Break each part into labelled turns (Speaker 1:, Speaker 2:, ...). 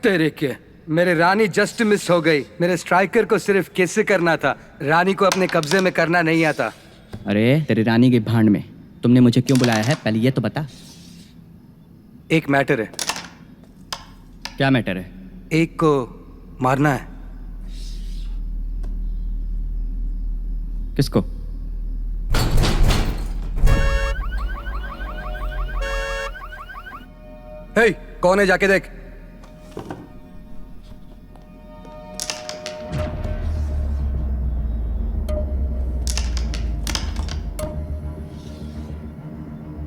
Speaker 1: तेरे के मेरे रानी जस्ट मिस हो गई। मेरे स्ट्राइकर को सिर्फ किस करना था, रानी को अपने कब्जे में करना नहीं आता।
Speaker 2: अरे तेरी रानी की भांड में तुमने मुझे क्यों बुलाया है, पहले ये तो बता।
Speaker 1: एक मैटर है।
Speaker 2: क्या मैटर है?
Speaker 1: एक को मारना है।
Speaker 2: किसको?
Speaker 1: हे, कौन है जाके देख।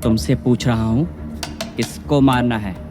Speaker 2: तुमसे पूछ रहा हूं किसको मारना है।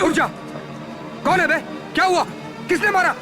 Speaker 1: उठ जा। कौन है बे? क्या हुआ? किसने मारा?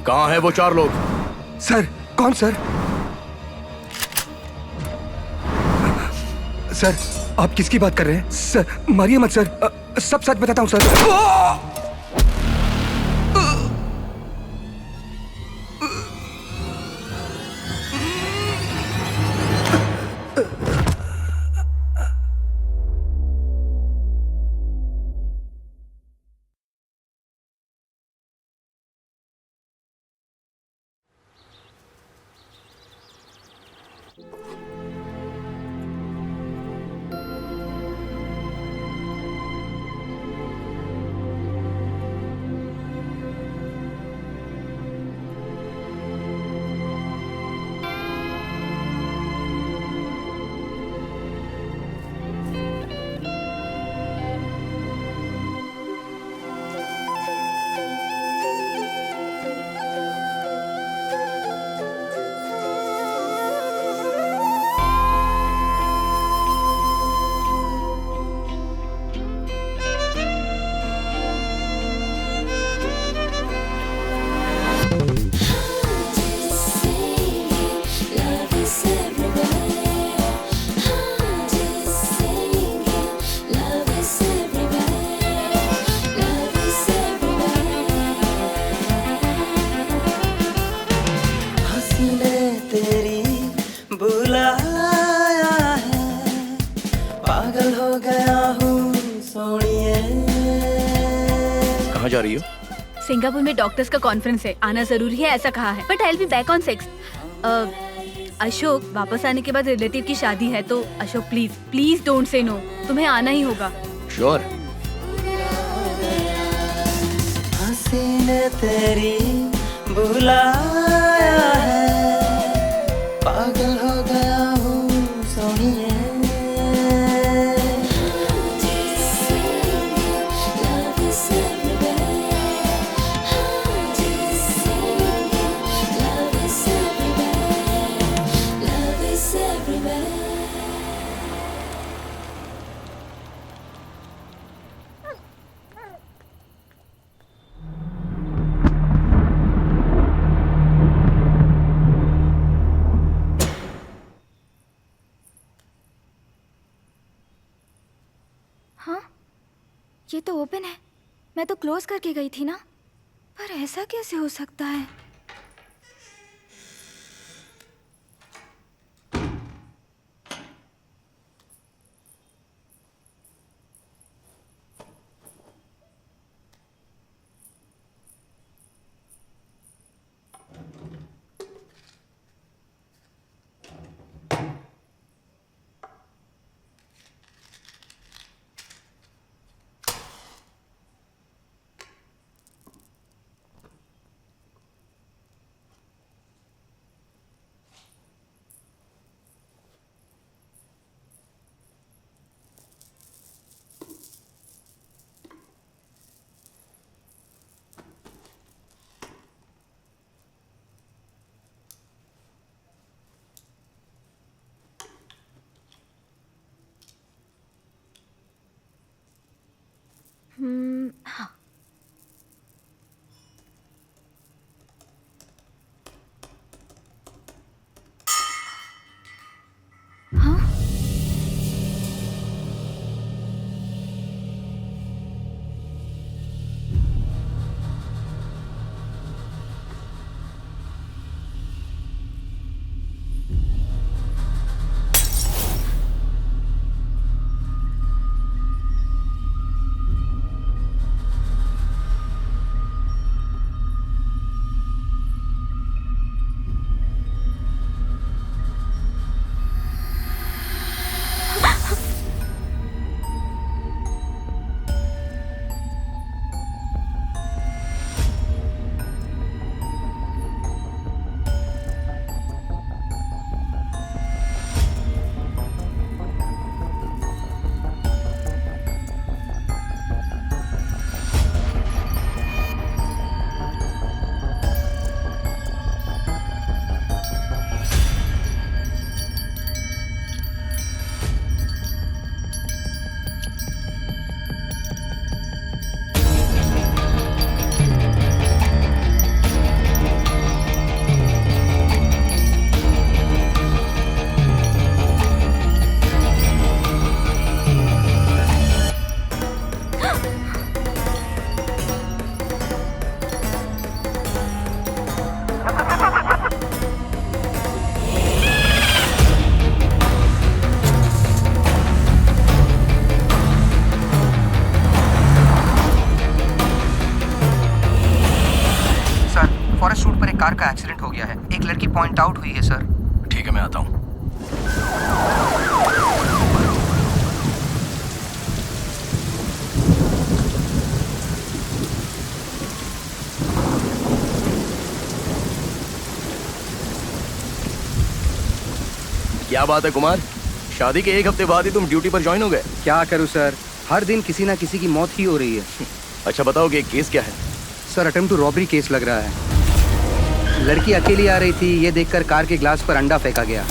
Speaker 3: कहाँ है वो चार लोग?
Speaker 1: सर, कौन सर? सर, आप किसकी बात कर रहे हैं? सर, मारिए मत सर। सब सच बताता हूँ सर।
Speaker 3: कहाँ जा रही हो?
Speaker 4: सिंगापुर में डॉक्टर्स का कॉन्फ्रेंस है, आना जरूरी है ऐसा कहा है, but I will be back on 6। Ashok, वापस आने के बाद रिलेटिव की शादी है, तो Ashok please please don't say no, तुम्हें आना ही होगा।
Speaker 3: श्योर।
Speaker 5: हंसी ने तेरी बुलाया है, पागल हो गया हूँ सोनिए।
Speaker 4: हाँ, ये तो ओपन है, मैं तो क्लोज करके गई थी ना, पर ऐसा कैसे हो सकता है? हाँ। हाँ?
Speaker 1: फॉरेस्ट रोड पर एक कार का एक्सीडेंट हो गया है, एक लड़की पॉइंट आउट हुई है सर।
Speaker 3: ठीक है, मैं आता हूँ। क्या बात है कुमार, शादी के एक हफ्ते बाद ही तुम ड्यूटी पर ज्वाइन हो गए?
Speaker 1: क्या करूं सर, हर दिन किसी ना किसी की मौत ही हो रही है।
Speaker 3: अच्छा बताओ कि केस क्या है?
Speaker 1: Sir, attempt to robbery case लग रहा है। लड़की अकेली आ रही थी, ये देखकर कार के ग्लास पर अंडा फेंका गया।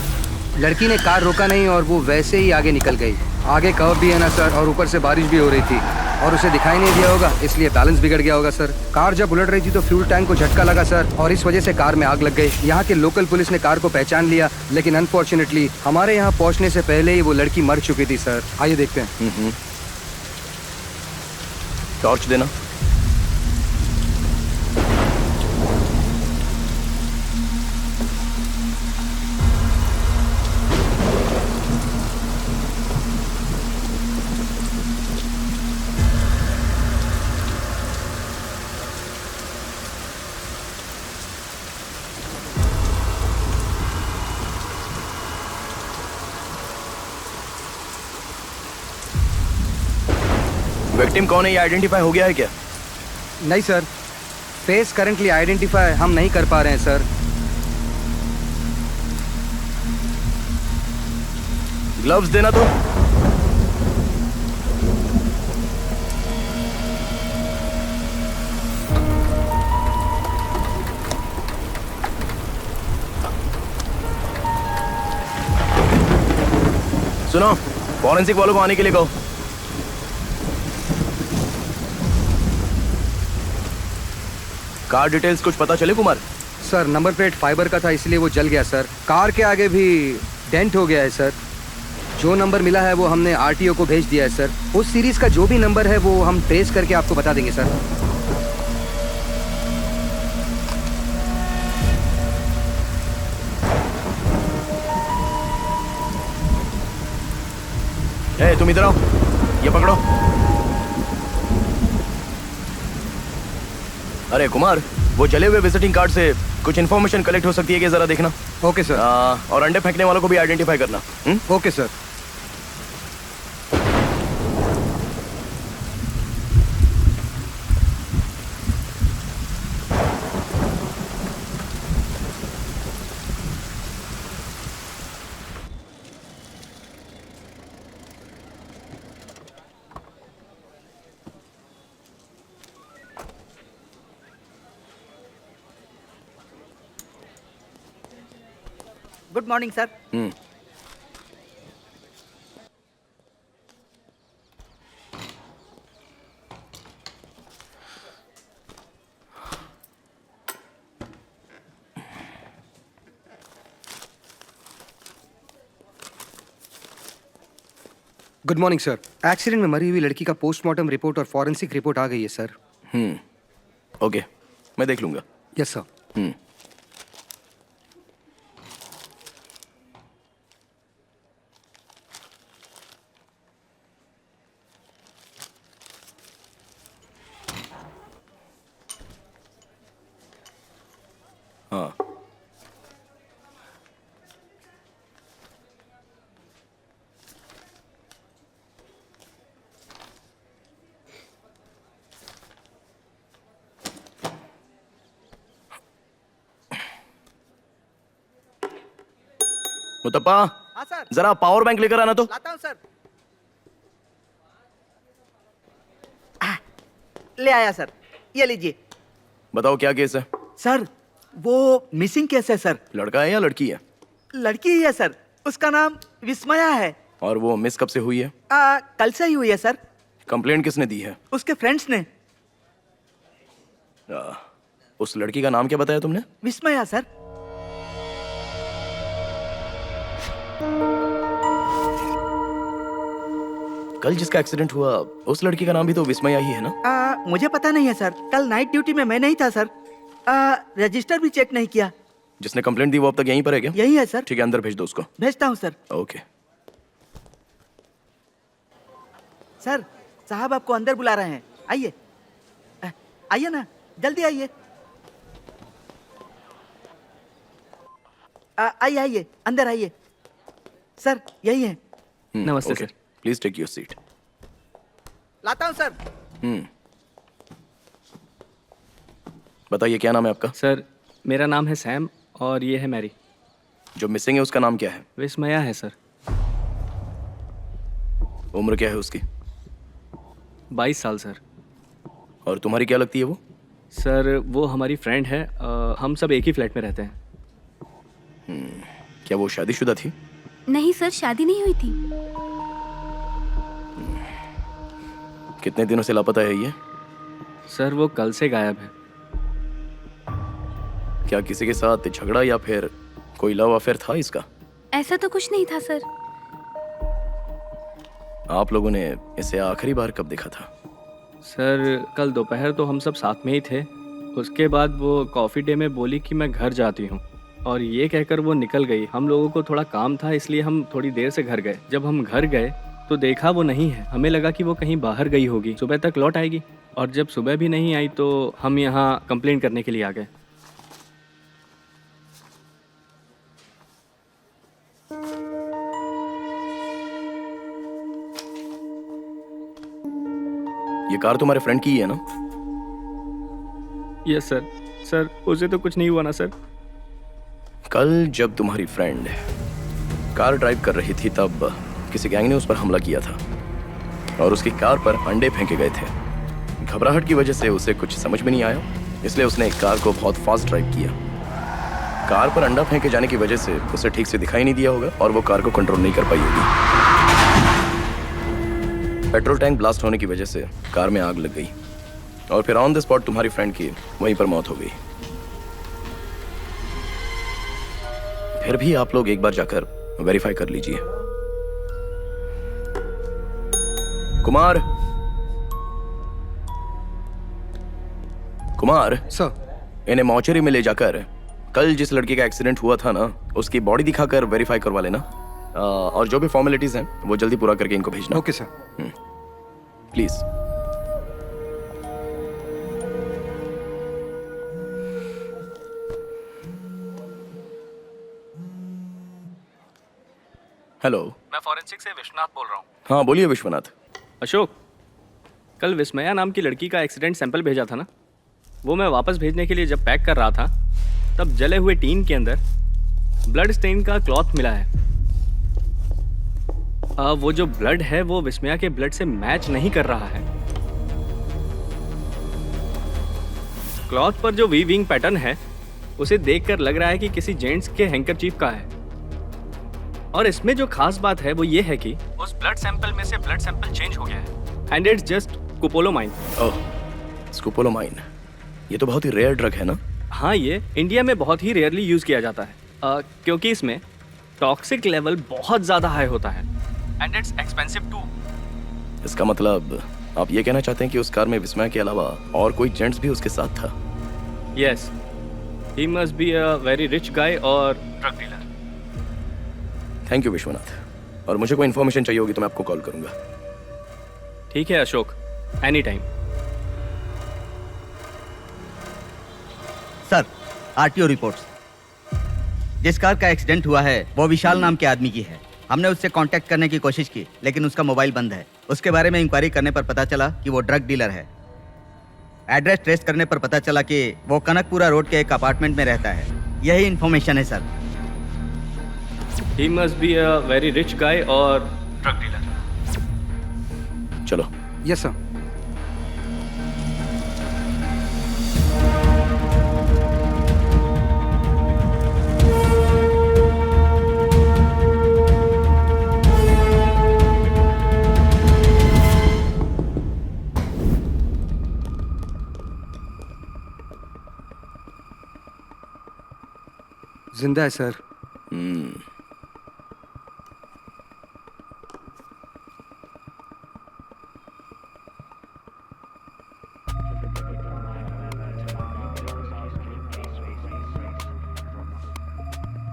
Speaker 1: लड़की ने कार रोका नहीं और वो वैसे ही आगे निकल गई। आगे कर्व भी है ना सर, और ऊपर से बारिश भी हो रही थी और उसे दिखाई नहीं दिया होगा, इसलिए बैलेंस बिगड़ गया होगा सर। कार जब उलट रही थी तो फ्यूल टैंक को झटका लगा सर, और इस वजह से कार में आग लग गई। यहाँ के लोकल पुलिस ने कार को पहचान लिया, लेकिन अनफॉर्चुनेटली हमारे यहाँ पहुँचने से पहले ही वो लड़की मर चुकी थी सर। आइए देखते हैं।
Speaker 3: टॉर्च देना। विक्टिम कौन है ये आइडेंटिफाई हो गया है क्या?
Speaker 1: नहीं सर, फेस करंटली आइडेंटिफाई हम नहीं कर पा रहे हैं सर।
Speaker 3: ग्लव्स देना तो। सुनो, फॉरेंसिक वालों को आने के लिए कहो। कार डिटेल्स कुछ पता चले Kumar?
Speaker 1: Sir number plate fibre का था इसलिए वो जल गया सर। कार के आगे भी डेंट हो गया है सर। जो नंबर मिला है वो हमने आरटीओ को भेज दिया है सर। उस सीरीज का जो भी नंबर है वो हम ट्रेस करके आपको बता देंगे सर।
Speaker 3: ए, तुम इधर आओ, ये पकड़ो। अरे कुमार, वो जले हुए विजिटिंग कार्ड से कुछ इन्फॉर्मेशन कलेक्ट हो सकती है कि जरा देखना।
Speaker 1: Okay sir.
Speaker 3: और अंडे फेंकने वालों को भी आइडेंटिफाई करना।
Speaker 1: Okay sir.
Speaker 6: Good morning sir.
Speaker 1: Good morning sir. Accident में मरी हुई लड़की का पोस्टमार्टम रिपोर्ट और फॉरेंसिक रिपोर्ट आ गई है सर।
Speaker 3: ओके, मैं देख लूंगा।
Speaker 1: Yes sir.
Speaker 3: हाँ, मुतप्पा,
Speaker 6: हाँ सर,
Speaker 3: जरा पावर बैंक लेकर आना तो।
Speaker 6: लाता हूँ सर। ले आया सर, ये लीजिए।
Speaker 3: बताओ क्या केस है?
Speaker 6: सर वो मिसिंग केस है सर।
Speaker 3: लड़का है या लड़की है?
Speaker 6: लड़की ही है सर, उसका नाम विस्मया है।
Speaker 3: और वो मिस कब से हुई है?
Speaker 6: कल से ही हुई है सर।
Speaker 3: कंप्लेंट किसने दी है?
Speaker 6: उसके फ्रेंड्स ने।
Speaker 3: उस लड़की का नाम क्या बताया तुमने?
Speaker 6: विस्मया सर।
Speaker 3: कल जिसका एक्सीडेंट हुआ उस लड़की का नाम भी तो विस्मया ही है ना?
Speaker 6: मुझे पता नहीं है सर, कल नाइट ड्यूटी में मैं नहीं था सर। रजिस्टर भी चेक नहीं किया।
Speaker 3: जिसने कंप्लेंट दी वो अब तक यहीं पर है क्या?
Speaker 6: यही है सर।
Speaker 3: ठीक है, अंदर भेज दो उसको।
Speaker 6: भेजता हूँ सर।
Speaker 3: ओके।
Speaker 6: सर साहब आपको अंदर बुला रहे हैं, आइए। आइए ना, जल्दी आइए। आइए आइए, अंदर आइए। सर यही है।
Speaker 2: नमस्ते
Speaker 3: okay,
Speaker 2: sir.
Speaker 3: Please take your seat.
Speaker 6: लाता हूँ सर।
Speaker 3: बताइए क्या नाम है आपका?
Speaker 2: सर मेरा नाम है सैम और ये है मैरी।
Speaker 3: जो मिसिंग है उसका नाम क्या है?
Speaker 2: विस्मया है सर।
Speaker 3: उम्र क्या है उसकी?
Speaker 2: 22 साल सर।
Speaker 3: और तुम्हारी क्या लगती है वो?
Speaker 2: सर वो हमारी फ्रेंड है, हम सब एक ही फ्लैट में रहते हैं।
Speaker 3: क्या वो शादीशुदा थी?
Speaker 4: नहीं सर, शादी नहीं हुई थी।
Speaker 3: कितने दिनों से लापता है ये?
Speaker 2: सर वो कल से गायब है।
Speaker 3: क्या किसी के साथ झगड़ा या फिर कोई लव अफेयर था इसका?
Speaker 4: ऐसा तो कुछ नहीं था सर।
Speaker 3: आप लोगों ने इसे आखिरी बार कब देखा था?
Speaker 2: सर कल दोपहर तो हम सब साथ में ही थे। उसके बाद वो कॉफ़ी डे में बोली कि मैं घर जाती हूँ और ये कहकर वो निकल गई। हम लोगों को थोड़ा काम था इसलिए हम थोड़ी देर से घर गए। जब हम घर गए तो देखा वो नहीं है। हमें लगा कि वो कहीं बाहर गई होगी, सुबह तक लौट आएगी। और जब सुबह भी नहीं आई तो हम यहाँ कंप्लेंट करने के लिए आ गए।
Speaker 3: ये कार तुम्हारे फ्रेंड की ही है ना?
Speaker 2: Yes sir. सर उसे तो कुछ नहीं हुआ ना सर?
Speaker 3: कल जब तुम्हारी फ्रेंड कार ड्राइव कर रही थी तब किसी गैंग ने उस पर हमला किया था और उसकी कार पर अंडे फेंके गए थे। घबराहट की वजह से उसे कुछ समझ में नहीं आया, इसलिए उसने कार को बहुत फास्ट ड्राइव किया। कार पर अंडा फेंके जाने की वजह से उसे ठीक से दिखाई नहीं दिया होगा और वो कार को कंट्रोल नहीं कर पाई होगी। पेट्रोल टैंक ब्लास्ट होने की वजह से कार में आग लग गई और फिर ऑन द स्पॉट तुम्हारी फ्रेंड की वहीं पर मौत हो गई। फिर भी आप लोग एक बार जाकर वेरीफाई कर लीजिए। कुमार, कुमार
Speaker 1: सर।
Speaker 3: इन्हें मॉर्चरी में ले जाकर कल जिस लड़के का एक्सीडेंट हुआ था ना, उसकी बॉडी दिखाकर वेरीफाई करवा लेना। और जो भी फॉर्मेलिटीज हैं वो जल्दी पूरा करके इनको भेजना।
Speaker 1: Okay sir.
Speaker 3: प्लीज। हेलो,
Speaker 2: मैं फॉरेंसिक से विश्वनाथ बोल रहा हूँ।
Speaker 3: हाँ बोलिए विश्वनाथ।
Speaker 2: अशोक, कल विस्मया नाम की लड़की का एक्सीडेंट सैंपल भेजा था ना, वो मैं वापस भेजने के लिए जब पैक कर रहा था तब जले हुए टीन के अंदर ब्लड स्टेन का क्लॉथ मिला है। वो जो ब्लड है वो विस्मया के ब्लड से मैच नहीं कर रहा है। क्लॉथ पर जो वीविंग पैटर्न है उसे देखकर लग रहा है कि किसी जेंट्स के हैंकरचीफ का है। और इसमें जो खास बात है वो ये है कि उस ब्लड सैंपल में से ब्लड सैंपल चेंज हो गया है and it's just scopolamine.
Speaker 3: Oh, scopolamine, ये तो बहुत ही रेयर ड्रग है ना?
Speaker 2: हाँ, ये इंडिया में बहुत ही रेयरली यूज किया जाता है क्योंकि इसमें टॉक्सिक लेवल बहुत ज्यादा हाई होता है एंड इट्स एक्सपेंसिव टू।
Speaker 3: इसका मतलब आप ये कहना चाहते हैं कि उस कार में विस्मया के अलावा और कोई जेंट्स भी उसके साथ था?
Speaker 2: Yes, he must be a very rich guy और drug dealer.
Speaker 3: Thank you Vishwanath, और मुझे कोई इन्फॉर्मेशन चाहिए होगी तो मैं आपको कॉल करूंगा।
Speaker 2: ठीक है Ashok, any time.
Speaker 6: Sir, RTO reports. जिस कार का एक्सीडेंट हुआ है वो विशाल नाम के आदमी की है। हमने उससे कांटेक्ट करने की कोशिश की लेकिन उसका मोबाइल बंद है। उसके बारे में इंक्वायरी करने पर पता चला कि वो ड्रग डीलर है। एड्रेस ट्रेस करने पर पता चला कि वो कनकपुरा रोड के एक अपार्टमेंट में रहता है। यही इन्फॉर्मेशन है sir.
Speaker 2: He must be a very rich guy और ड्रग डीलर।
Speaker 3: चलो।
Speaker 1: Yes sir. जिंदा है सर।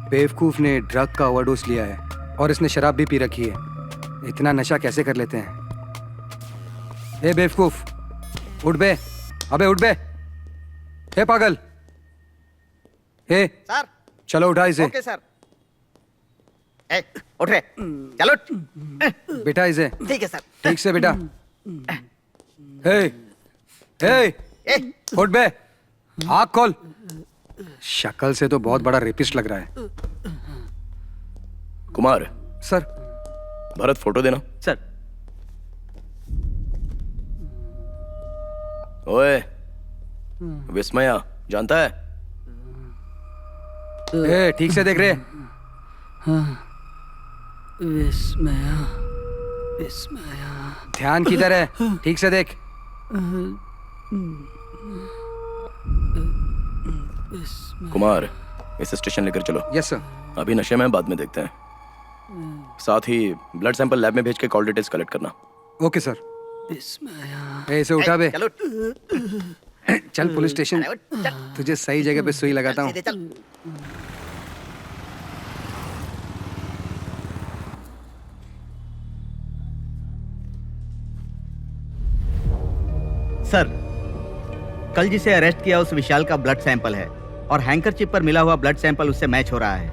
Speaker 1: बेवकूफ ने ड्रग का ओवरडोज लिया है और इसने शराब भी पी रखी है। इतना नशा कैसे कर लेते हैं? ए बेवकूफ, उठ बे। अबे उठ बे। ए पागल। ए
Speaker 6: सर,
Speaker 1: चलो उठा इसे।
Speaker 6: Okay sir. ए, उठ रे। चलो।
Speaker 1: बेटा इसे
Speaker 6: ठीक है सर।
Speaker 1: ठीक से बेटा। ए, ए,
Speaker 6: ए,
Speaker 1: उठ बे। आँख खोल। शक्ल से तो बहुत बड़ा रेपिस्ट लग रहा है।
Speaker 3: कुमार,
Speaker 1: सर।
Speaker 3: भरत फोटो देना।
Speaker 6: सर।
Speaker 3: ओए, विस्मया जानता है?
Speaker 1: ए, ठीक से देख रहे।
Speaker 5: विस्मया, विस्मया।
Speaker 1: ध्यान किधर है? ठीक से देख।
Speaker 3: कुमार, इस स्टेशन लेकर चलो।
Speaker 1: Yes sir.
Speaker 3: अभी नशे में, बाद में देखते हैं। साथ ही ब्लड सैंपल लैब में भेज के कॉल डिटेल्स कलेक्ट करना।
Speaker 1: Okay sir.
Speaker 5: विस्मया।
Speaker 1: ए, इसे उठा बे।
Speaker 6: चलो।
Speaker 1: चल पुलिस स्टेशन।
Speaker 6: चल।
Speaker 1: तुझे सही जगह पे सुई लगाता हूँ।
Speaker 6: सीधे चल। सर, कल जिसे अरेस्ट किया उस विशाल का ब्लड सैंपल है और हैंकरचिप पर मिला हुआ ब्लड सैंपल उससे मैच हो रहा है।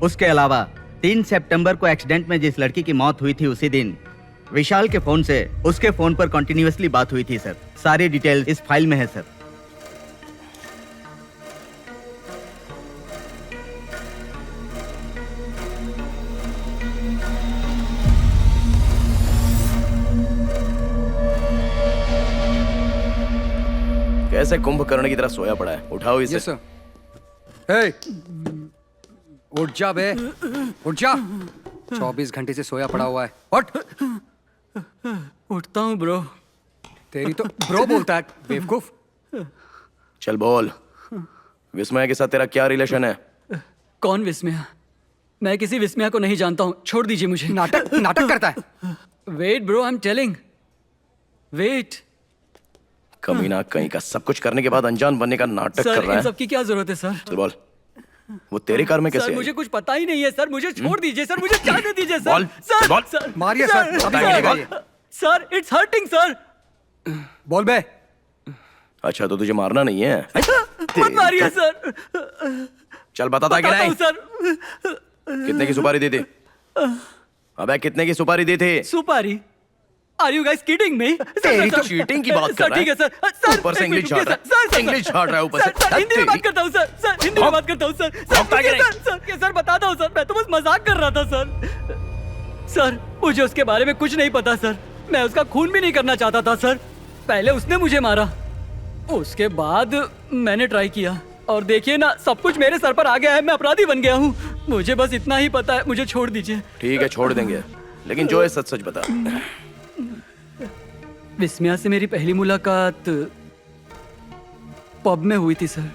Speaker 6: उसके अलावा 3 सितंबर को एक्सीडेंट में जिस लड़की की मौत हुई थी उसी दिन विशाल के फोन से उसके फोन पर कंटिन्यूअसली बात हुई थी सर। सारी डिटेल्स इस फाइल में है सर।
Speaker 3: कैसे कुंभकर्ण की तरह सोया पड़ा है? उठाओ इसे।
Speaker 1: Yes sir. हे, उठ जा बे, उठ जा। 24 घंटे से सोया पड़ा हुआ है। उठ।
Speaker 5: उठता हूँ ब्रो।
Speaker 1: तेरी तो ब्रो बोलता है बेवकूफ।
Speaker 3: चल बोल, विस्मया के साथ तेरा क्या रिलेशन है?
Speaker 5: कौन विस्मया? मैं किसी विस्मया को नहीं जानता हूँ, छोड़ दीजिए मुझे।
Speaker 1: नाटक नाटक करता है।
Speaker 5: Wait bro, I am telling. Wait
Speaker 3: कमीना कहीं का, सब कुछ करने के बाद अनजान बनने का नाटक
Speaker 5: सर,
Speaker 3: कर रहा
Speaker 5: इन
Speaker 3: है।
Speaker 5: सब की क्या जरूरत है सर?
Speaker 3: चल बोल, वो तेरे कार में
Speaker 5: सर
Speaker 3: कैसे
Speaker 5: मुझे
Speaker 3: आई?
Speaker 5: कुछ पता ही नहीं है सर, मुझे छोड़ दीजिए सर, मुझे जाने दीजिए सर।
Speaker 3: बोल,
Speaker 5: सर
Speaker 3: बोल।
Speaker 5: सर
Speaker 1: मारिए सर, अभी मिलेगा ये।
Speaker 5: Sir it's hurting sir.
Speaker 1: बोल बे।
Speaker 3: अच्छा तो तुझे मारना नहीं है?
Speaker 5: मत मारिए सर।
Speaker 3: चल बताता क्या
Speaker 5: बताता
Speaker 3: नहीं?
Speaker 5: हूँ सर।
Speaker 3: कितने की सुपारी दी थी? अबे कितने की सुपारी दी थी?
Speaker 5: सुपारी? Are you guys kidding me?
Speaker 3: तेरी तो चीटिंग की बात कर रहा है।
Speaker 5: ठीक है सर। सर
Speaker 3: ऊपर से
Speaker 5: एक
Speaker 3: इंग्लिश
Speaker 5: मिनट
Speaker 3: झाड़
Speaker 5: रुकिए,
Speaker 3: रहा है। इंग्लिश झाड़ रहा है ऊपर से।
Speaker 5: सर हिंदी में बात करता हूँ सर। सर हिंदी में बात करता हूँ सर। सर
Speaker 3: भौंकता क्या
Speaker 5: रुकिए, सर बताता हूँ सर, मैं तो बस मजाक कर रहा था सर। सर मुझे उसके बारे में कुछ नहीं पता सर। मैं उसका खून भी नहीं करना चाहता था सर। पहले उसने मुझे मारा, उसके बाद मैंने ट्राई किया और देखिए ना, सब कुछ मेरे सर पर आ गया है। मैं अपराधी बन गया हूँ। मुझे बस इतना ही पता है, मुझे छोड़ दीजिए।
Speaker 3: ठीक है छोड़ देंगे, लेकिन जो है सच सच बता।
Speaker 5: विस्मया से मेरी पहली मुलाकात पब में हुई थी sir.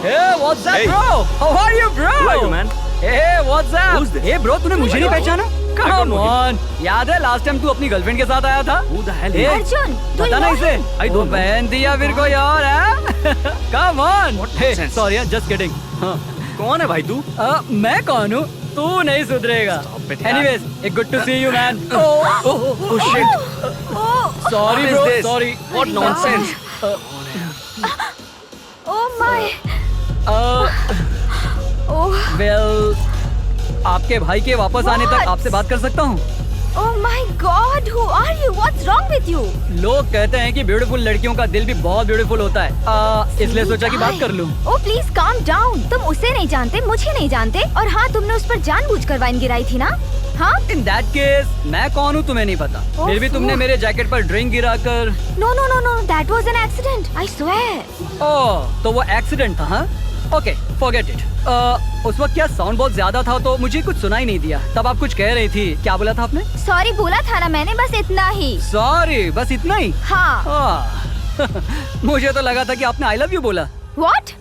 Speaker 5: Hey, what's up, bro? How are you, bro?
Speaker 2: Who are you, man?
Speaker 5: Hey, what's up?
Speaker 2: Who's this?
Speaker 5: Hey, bro, तूने मुझे नहीं पहचाना? Come on, याद है लास्ट टाइम तू अपनी गर्लफ्रेंड के साथ आया था?
Speaker 2: Who the hell is
Speaker 5: Hey,
Speaker 4: Arjun, तू
Speaker 5: पता ना
Speaker 4: यहाँ
Speaker 5: इसे?
Speaker 2: I don't
Speaker 5: वो
Speaker 2: know.
Speaker 5: बहन दिया फिर कोई और है? Come on. Hey,
Speaker 2: nonsense.
Speaker 5: sorry, just kidding. हाँ,
Speaker 2: कौन है भाई तू?
Speaker 5: मैं कौन हूँ? तू नहीं सुधरेगा.
Speaker 2: Stop it, यार.
Speaker 5: Anyways, it's good to see you, man. Oh shit. Sorry,
Speaker 2: What is
Speaker 5: bro.
Speaker 2: this?
Speaker 5: Sorry.
Speaker 2: What nonsense?
Speaker 4: Oh my. Oh.
Speaker 5: Well, आपके भाई के वापस आने तक
Speaker 4: What?
Speaker 5: आपसे बात कर सकता हूँ?
Speaker 4: Oh my God. Who are you? What's wrong with you?
Speaker 5: लोग कहते हैं कि ब्यूटीफुल लड़कियों का दिल भी बहुत ब्यूटीफुल होता है। इसलिए सोचा कि बात कर लूं।
Speaker 4: Oh please calm down. तुम उसे नहीं जानते, मुझे नहीं जानते, और हाँ तुमने उस पर जानबूझकर वाइन गिराई थी ना? हाँ?
Speaker 5: In that case, मैं कौन हूँ तुम्हें नहीं पता। फिर भी तुमने मेरे जैकेट पर ड्रिंक गिराकर।
Speaker 4: No no no no. That was an accident. I swear.
Speaker 5: ओह, तो वो एक्सीडेंट था, हाँ? Okay, forget it. उस वक्त क्या साउंड बहुत ज्यादा था तो मुझे कुछ सुनाई नहीं दिया। तब आप कुछ कह रही थी, क्या बोला था आपने?
Speaker 4: Sorry बोला था ना मैंने, बस इतना ही।
Speaker 5: सॉरी, बस इतना ही?
Speaker 4: हाँ।
Speaker 5: मुझे तो लगा था कि आपने आई लव यू बोला।
Speaker 4: What?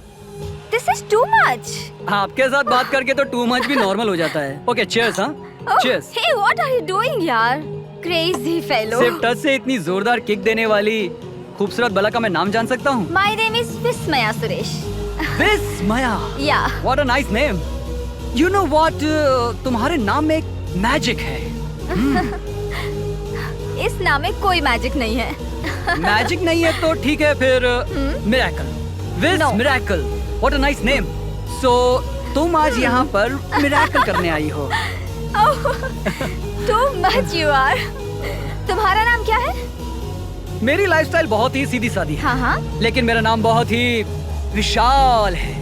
Speaker 4: This is too much.
Speaker 5: आपके साथ बात करके तो टू मच भी नॉर्मल हो जाता है। ओके, चीयर्स, हाँ?
Speaker 4: Oh,
Speaker 5: cheers.
Speaker 4: hey, what are you doing यार? Crazy fellow.
Speaker 5: सिर्फ टच से इतनी जोरदार किक देने वाली खूबसूरत बला का मैं नाम जान सकता हूँ?
Speaker 4: My name is Vismaya Suresh.
Speaker 5: Vismaya.
Speaker 4: Yeah.
Speaker 5: What a nice name. You know what? तुम्हारे नाम में एक मैजिक है।
Speaker 4: इस नाम में कोई मैजिक नहीं है।
Speaker 5: मैजिक नहीं है तो ठीक है फिर मिरेकल। विज
Speaker 4: No.
Speaker 5: Miracle, what a nice name. So तुम आज यहाँ पर मिरेकल करने आई हो।
Speaker 4: Too much you are. तुम्हारा नाम क्या है?
Speaker 5: मेरी लाइफस्टाइल बहुत ही सीधी सादी है,
Speaker 4: हाँ हाँ,
Speaker 5: लेकिन मेरा नाम बहुत ही विशाल है।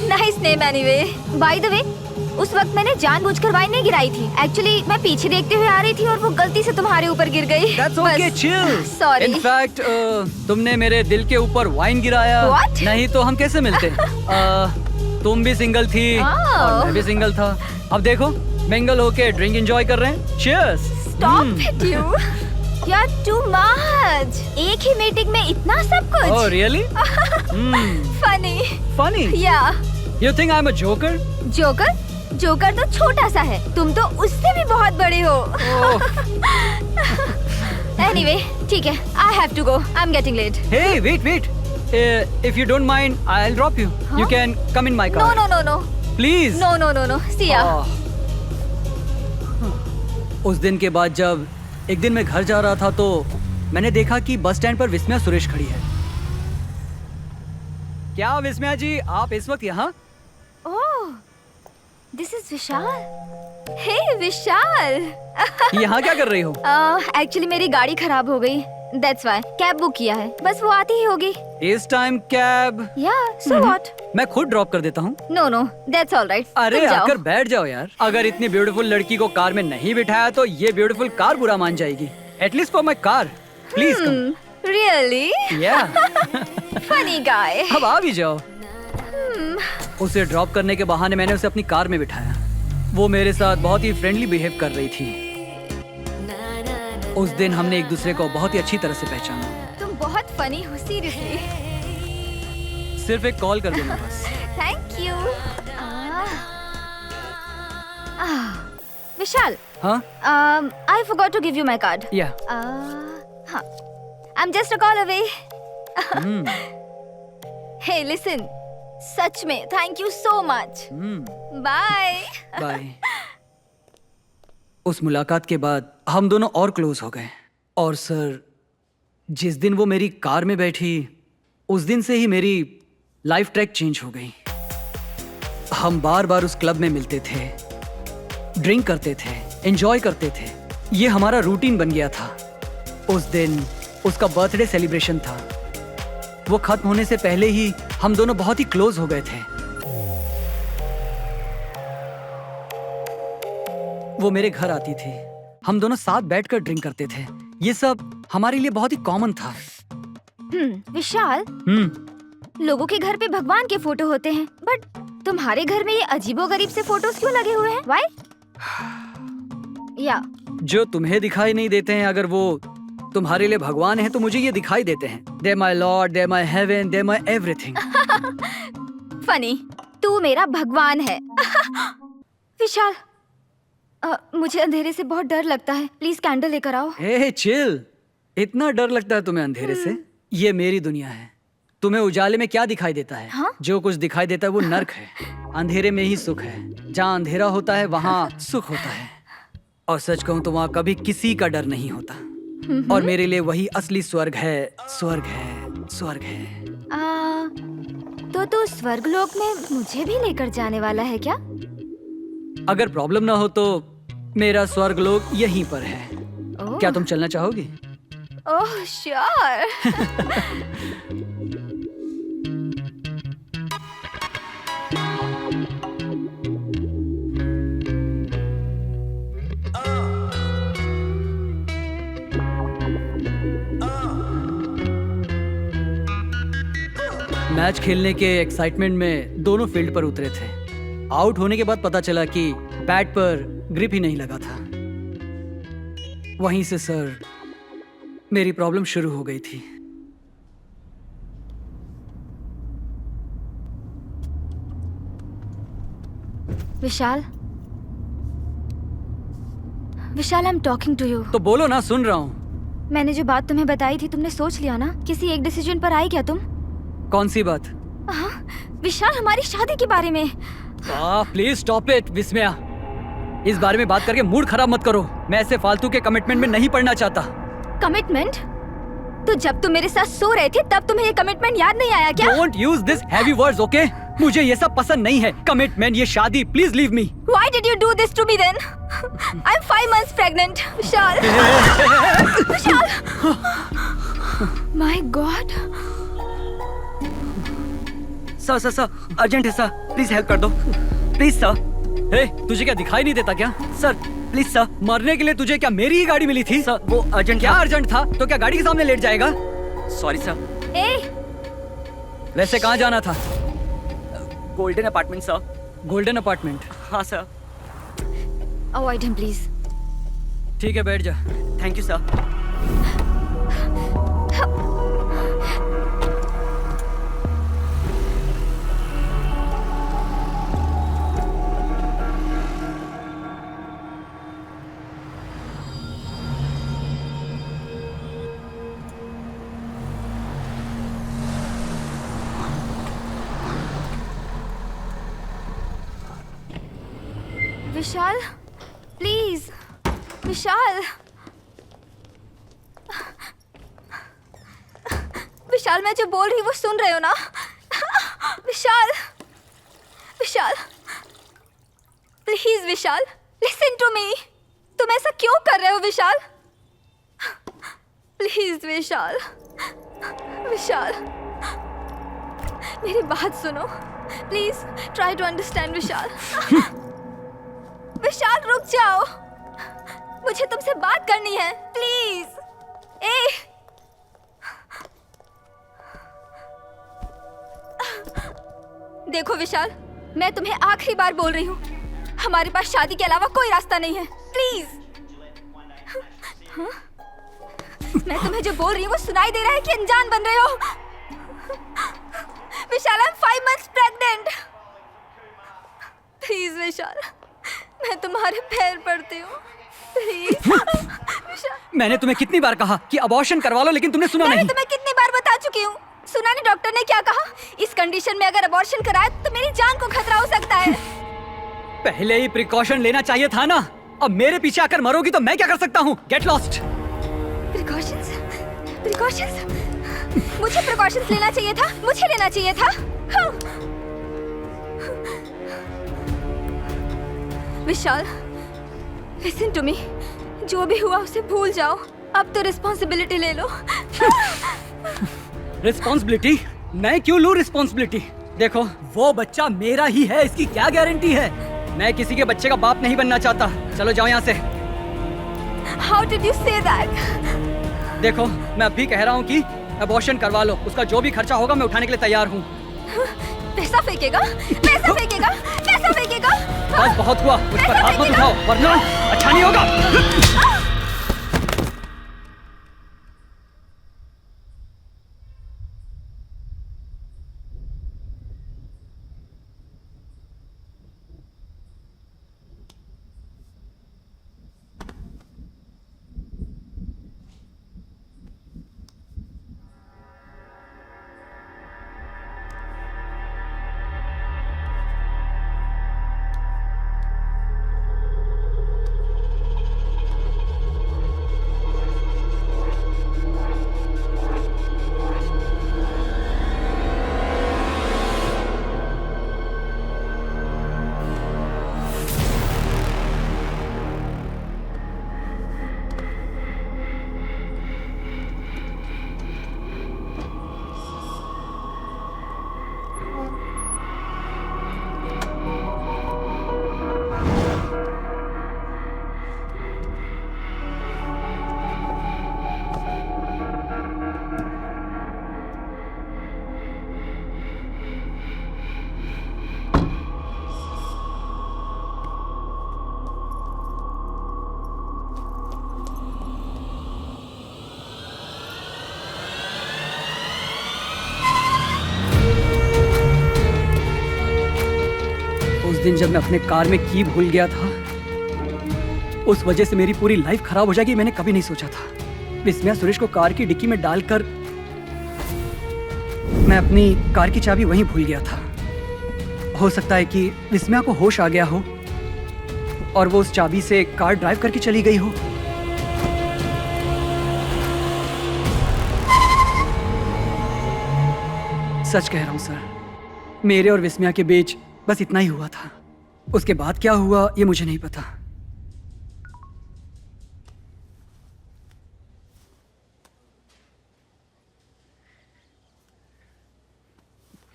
Speaker 4: Nice name anyway. By the way, उस वक्त मैंने जानबूझकर वाइन नहीं गिराई थी। एक्चुअली मैं पीछे देखते हुए आ रही थी और वो गलती से तुम्हारे ऊपर गिर गई।
Speaker 5: That's okay, chill.
Speaker 4: Sorry.
Speaker 5: In fact, तुमने मेरे दिल के ऊपर वाइन गिराया।
Speaker 4: What?
Speaker 5: नहीं तो हम कैसे मिलते? तुम भी सिंगल थी और मैं भी सिंगल था। अब देखो, मिंगल होके ड्रिंक एंजॉय कर रहे हैं। Cheers.
Speaker 4: Stop it, you. You're too much. एक ही मीटिंग में इतना सब कुछ।
Speaker 5: Oh, really?
Speaker 4: Funny.
Speaker 5: Funny.
Speaker 4: Yeah.
Speaker 5: You think I'm a joker?
Speaker 4: Joker? Joker तो छोटा सा है, तुम तो उससे भी बहुत बड़े हो। Anyway, ठीक है, I have to go. I'm getting late.
Speaker 5: Hey, wait. If you don't mind, I'll drop you.
Speaker 4: Huh?
Speaker 5: You can come in my car.
Speaker 4: No.
Speaker 5: Please.
Speaker 4: No. See ya.
Speaker 5: उस दिन के बाद जब एक दिन मैं घर जा रहा था तो मैंने देखा कि बस स्टैंड पर विस्मया सुरेश खड़ी है। क्या विस्मया जी, आप इस वक्त यहाँ?
Speaker 4: Oh, this is Vishal. Hey विशाल।
Speaker 5: यहाँ क्या कर रही हो?
Speaker 4: एक्चुअली मेरी गाड़ी खराब हो गई, that's why कैब बुक किया है, बस वो आती ही होगी।
Speaker 5: इस time cab?
Speaker 4: Yeah, so what?
Speaker 5: मैं खुद ड्रॉप कर देता हूँ।
Speaker 4: No, that's all right.
Speaker 5: अरे
Speaker 4: तुम जाओ।
Speaker 5: आकर बैठ जाओ यार। अगर इतनी ब्यूटीफुल लड़की को कार में नहीं बिठाया तो ये ब्यूटीफुल कार बुरा मान जाएगी। At least for my car, please come.
Speaker 4: Really?
Speaker 5: Yeah.
Speaker 4: Funny guy.
Speaker 5: अब आ भी जाओ। उसे ड्रॉप करने के बहाने मैंने उसे अपनी कार में बिठाया। वो मेरे साथ बहुत ही फ्रेंडली बिहेव कर रही थी। उस दिन हमने एक दूसरे को बहुत ही अच्छी तरह से पहचाना।
Speaker 4: तुम बहुत फनी हो, सीरियसली।
Speaker 5: सिर्फ एक कॉल कर देना बस।
Speaker 4: Thank you. विशाल,
Speaker 5: हाँ?
Speaker 4: I forgot to give you my card.
Speaker 5: या।
Speaker 4: हाँ, I'm just a call away. Hey, listen. सच में thank you so much. Bye.
Speaker 5: Bye. उस मुलाकात के बाद हम दोनों और क्लोज हो गए। और सर, जिस दिन वो मेरी कार में बैठी, उस दिन से ही मेरी लाइफ ट्रैक चेंज हो गई। हम बार बार उस क्लब में मिलते थे, ड्रिंक करते थे, एंजॉय करते थे। ये हमारा रूटीन बन गया था। उस दिन उसका बर्थडे सेलिब्रेशन था। वो खत्म होने से पहले ही हम दोनों बहुत ही क्लोज हो गए थे। वो मेरे घर आती थी, हम दोनों साथ बैठकर ड्रिंक करते थे। ये सब हमारे लिए बहुत ही कॉमन था।
Speaker 4: विशाल, लोगों के घर पे भगवान के फोटो होते हैं, बट तुम्हारे घर में ये अजीबोगरीब से फोटोज क्यों लगे हुए हैं? Why? या
Speaker 5: जो तुम्हें दिखाई नहीं देते हैं, अगर वो तुम्हारे लिए भगवान है तो मुझे ये दिखाई देते हैं। They're my Lord, they're my heaven, they're my everything.
Speaker 4: Funny, तू मेरा भगवान है। विशाल, मुझे अंधेरे से बहुत डर लगता है, प्लीज कैंडल लेकर आओ।
Speaker 5: हे चिल, इतना डर लगता है तुम्हें अंधेरे से? ये मेरी दुनिया है। तुम्हें उजाले में क्या दिखाई देता है?
Speaker 4: हाँ?
Speaker 5: जो कुछ दिखाई देता है वो नर्क है। अंधेरे में ही सुख है। जहाँ अंधेरा होता है वहाँ सुख होता है। और सच कहूँ तो वहाँ कभी किसी का डर नहीं होता। और मेरे लिए वही असली स्वर्ग है, स्वर्ग है, स्वर्ग है।
Speaker 4: तो तू स्वर्ग लोक में मुझे भी लेकर जाने वाला है क्या?
Speaker 5: अगर प्रॉब्लम ना हो तो मेरा स्वर्ग लोक यहीं पर है।
Speaker 4: ओह।
Speaker 5: क्या तुम चलना चाहोगी?
Speaker 4: Oh sure.
Speaker 5: मैच खेलने के एक्साइटमेंट में दोनों फील्ड पर उतरे थे। आउट होने के बाद पता चला कि बैट पर ग्रिप ही नहीं लगा था। वहीं से सर मेरी प्रॉब्लम शुरू हो गई थी।
Speaker 4: Vishal, Vishal, I am talking to you.
Speaker 5: तो बोलो ना, सुन रहा हूँ।
Speaker 4: मैंने जो बात तुम्हें बताई थी, तुमने सोच लिया ना? किसी एक डिसीजन पर आई क्या तुम?
Speaker 5: कौन सी बात?
Speaker 4: विशाल, हमारी शादी के बारे में।
Speaker 5: प्लीज स्टॉप इट विस्मया। इस बारे में बात करके मूड खराब मत करो। मैं ऐसे फालतू के कमिटमेंट में नहीं पड़ना चाहता।
Speaker 4: कमिटमेंट? तो जब तुम मेरे साथ सो रहे थे तब तुम्हें ये कमिटमेंट याद नहीं आया क्या?
Speaker 5: Don't use this heavy words, okay? मुझे ये सब पसंद नहीं है। कमिटमेंट, ये शादी, please leave me.
Speaker 4: Why did you do this to me then? I'm 5 months pregnant, Vishal. Vishal. My God.
Speaker 5: Sir urgent है सर, प्लीज हेल्प कर दो प्लीज सर। हे, तुझे क्या दिखाई नहीं देता क्या? सर प्लीज सर, मरने के लिए तुझे क्या मेरी ही गाड़ी मिली थी? सर वो अर्जेंट क्या अर्जेंट था? तो क्या गाड़ी के सामने लेट जाएगा? Sorry sir.
Speaker 4: ए,
Speaker 5: वैसे कहाँ जाना था?
Speaker 7: Golden apartment sir.
Speaker 5: Golden apartment?
Speaker 7: हाँ सर।
Speaker 4: avoid him please.
Speaker 5: ठीक है, बैठ जा।
Speaker 7: Thank you sir.
Speaker 4: Vishal, please, Vishal, Vishal, मैं जो बोल रही हूँ वो सुन रहे हो ना? Vishal, Vishal, please Vishal, listen to me. तुम ऐसा क्यों कर रहे हो विशाल? प्लीज विशाल, विशाल, मेरी बात सुनो। प्लीज ट्राई टू अंडरस्टैंड विशाल। विशाल रुक जाओ, मुझे तुमसे बात करनी है, प्लीज। देखो विशाल, मैं तुम्हें आखिरी बार बोल रही हूँ, हमारे पास शादी के अलावा कोई रास्ता नहीं है, प्लीज। हाँ? मैं तुम्हें जो बोल रही हूँ वो सुनाई दे रहा है कि अनजान बन रहे हो? विशाल, I'm 5 months pregnant। प्लीज विशाल, मैं तुम्हारे पैर पड़ती हूँ, प्लीज। विशाल,
Speaker 5: मैंने तुम्हें कितनी बार कहा कि अबॉर्शन करवा लो, लेकिन तुमने सुना
Speaker 4: मैंने
Speaker 5: नहीं।
Speaker 4: तुम्हें कितनी बार बता चुकी हूँ। सुना नहीं डॉक्टर ने क्या कहा? इस कंडीशन में अगर अबॉर्शन कराए तो मेरी जान को खतरा हो सकता है।
Speaker 5: पहले ही प्रिकॉशन लेना चाहिए था ना। अब मेरे पीछे आकर मरोगी तो मैं क्या कर सकता हूँ? Get lost.
Speaker 4: प्रिकॉशंस? प्रिकॉशंस? मुझे प्रिकॉशंस लेना चाहिए था, मुझे लेना चाहिए था। हाँ। विशाल, लिसन टू मी, जो भी हुआ उसे भूल जाओ, अब तो रिस्पॉन्सिबिलिटी ले लो।
Speaker 5: रिस्पॉन्सिबिलिटी? मैं क्यों लूं रिस्पॉन्सिबिलिटी? देखो, वो बच्चा मेरा ही है, इसकी क्या गारंटी है? मैं किसी के बच्चे का बाप नहीं बनना चाहता। चलो जाओ यहाँ से।
Speaker 4: How did you say that?
Speaker 5: देखो, मैं अभी कह रहा हूँ कि अबॉर्शन करवा लो, उसका जो भी खर्चा होगा मैं उठाने के लिए तैयार हूँ।
Speaker 4: पैसा फेंकेगा? पैसा फेंकेगा? पैसा फेंकेगा?
Speaker 5: बस बहुत हुआ, उस पर हाथ मत उठाओ वरना अच्छा नहीं होगा। उस दिन जब मैं अपने कार में की भूल गया था, उस वजह से मेरी पूरी लाइफ खराब हो जाएगी, मैंने कभी नहीं सोचा था। विस्मया सुरेश को कार की डिक्की में डालकर मैं अपनी कार की चाबी वहीं भूल गया था। हो सकता है कि विस्मया को होश आ गया हो और वो उस चाबी से कार ड्राइव करके चली गई हो। सच कह रहा हूँ सर, मेरे और विस्मया के बीच बस इतना ही हुआ था। उसके बाद क्या हुआ ये मुझे नहीं पता।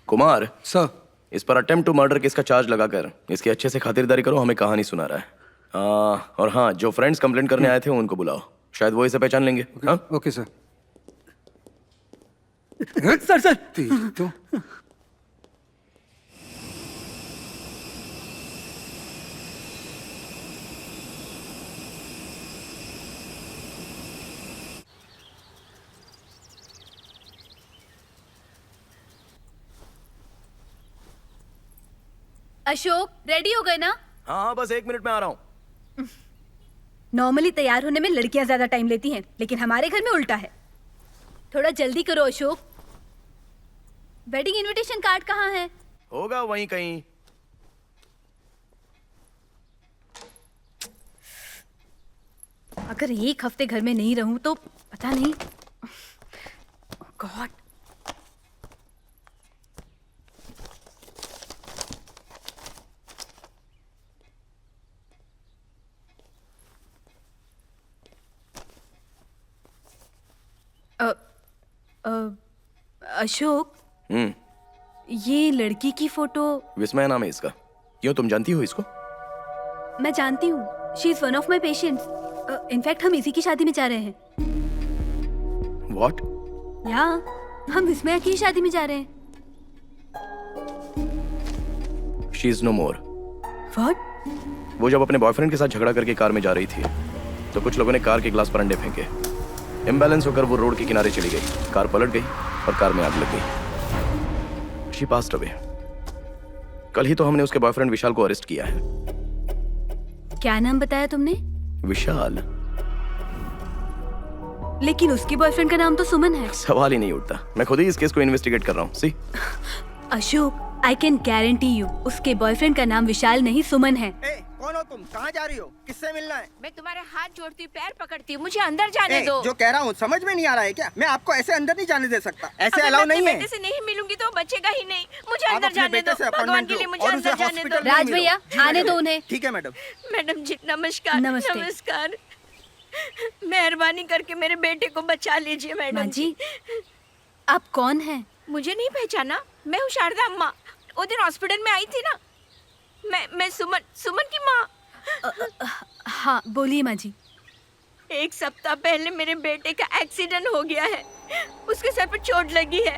Speaker 3: कुमार,
Speaker 1: सर
Speaker 3: इस पर अटेम्प्ट टू मर्डर केस का चार्ज लगाकर इसकी अच्छे से खातिरदारी करो, हमें कहानी सुना रहा है। और हाँ, जो फ्रेंड्स कंप्लेंट करने आए थे उनको बुलाओ, शायद वो इसे पहचान लेंगे। हाँ?
Speaker 1: Okay sir.
Speaker 5: सर सर
Speaker 1: तो
Speaker 4: अशोक रेडी हो गए ना?
Speaker 3: हाँ, बस 1 मिनट में आ रहा हूँ।
Speaker 4: नॉर्मली तैयार होने में लड़कियां ज्यादा टाइम लेती हैं, लेकिन हमारे घर में उल्टा है। थोड़ा जल्दी करो अशोक। वेडिंग इनविटेशन कार्ड कहाँ है?
Speaker 3: होगा वहीं कहीं।
Speaker 4: अगर एक हफ्ते घर में नहीं रहूं तो पता नहीं। गॉड। अशोक, ये लड़की की फोटो।
Speaker 3: विस्मय नाम है इसका। क्यों, तुम जानती हो इसको?
Speaker 4: मैं जानती हूँ। She is one of my patients. In fact हम इसी की शादी में जा रहे हैं।
Speaker 3: What?
Speaker 4: या हम विस्मया की शादी में जा रहे हैं।
Speaker 3: She is no more.
Speaker 4: What?
Speaker 3: वो जब अपने बॉयफ्रेंड के साथ झगड़ा करके कार में जा रही थी तो कुछ लोगों ने कार के ग्लास पर अंडे फेंके। इम्बैलेंस होकर वो रोड के किनारे चली गई, कार पलट गई और कार में आग लग गई। She passed away. कल ही तो हमने उसके बॉयफ्रेंड विशाल को अरेस्ट किया है।
Speaker 4: क्या नाम बताया तुमने?
Speaker 3: विशाल।
Speaker 4: लेकिन उसकी बॉयफ्रेंड का नाम तो सुमन है।
Speaker 3: सवाल ही नहीं उठता। मैं खुद ही इस केस को इन्वेस्टिगेट कर रहा हूँ। See
Speaker 4: Ashok, I can guarantee you उसके बॉयफ्रेंड का नाम विशाल नहीं सुमन है।
Speaker 6: कौन हो तुम? कहाँ जा रही हो? किससे मिलना है?
Speaker 8: मैं तुम्हारे हाथ जोड़ती हूँ, पैर पकड़ती हूँ, मुझे अंदर जाने दो।
Speaker 6: जो कह रहा हूँ समझ में नहीं आ रहा है क्या? मैं आपको ऐसे अंदर नहीं जाने दे सकता। ऐसे
Speaker 8: अगर
Speaker 6: अलाउ
Speaker 8: मैं
Speaker 6: नहीं
Speaker 8: अपने
Speaker 6: है।
Speaker 8: बेटे से नहीं मिलूंगी तो बचेगा ही नहीं। मुझे
Speaker 6: आप
Speaker 8: अंदर
Speaker 6: अपने
Speaker 8: जाने
Speaker 6: बेटे
Speaker 8: दो,
Speaker 6: से
Speaker 8: भगवान
Speaker 6: अपॉइंटमेंट
Speaker 8: के लिए
Speaker 6: लो
Speaker 8: मुझे
Speaker 6: और उसे
Speaker 8: अंदर जाने
Speaker 6: हॉस्पिटल
Speaker 8: दो।
Speaker 6: में
Speaker 4: राज
Speaker 6: मिलो।
Speaker 4: भैया,
Speaker 6: जी,
Speaker 4: आने
Speaker 6: मैडम।
Speaker 4: दो उन्हें।
Speaker 6: ठीक है मैडम।
Speaker 8: मैडम जी नमस्कार।
Speaker 4: नमस्ते।
Speaker 8: नमस्कार। मेहरबानी करके मेरे बेटे को बचा लीजिए मैडम
Speaker 4: माँ जी, आप कौन हैं?
Speaker 8: मुझे नहीं पहचाना? मैं हूँ शारदा अम्मा। वो दिन हॉस्पिटल में आई थी ना। मैं सुमन की माँ।
Speaker 4: हाँ बोलिए माँ जी।
Speaker 8: 1 सप्ताह पहले मेरे बेटे का एक्सीडेंट हो गया है। उसके सर पर चोट लगी है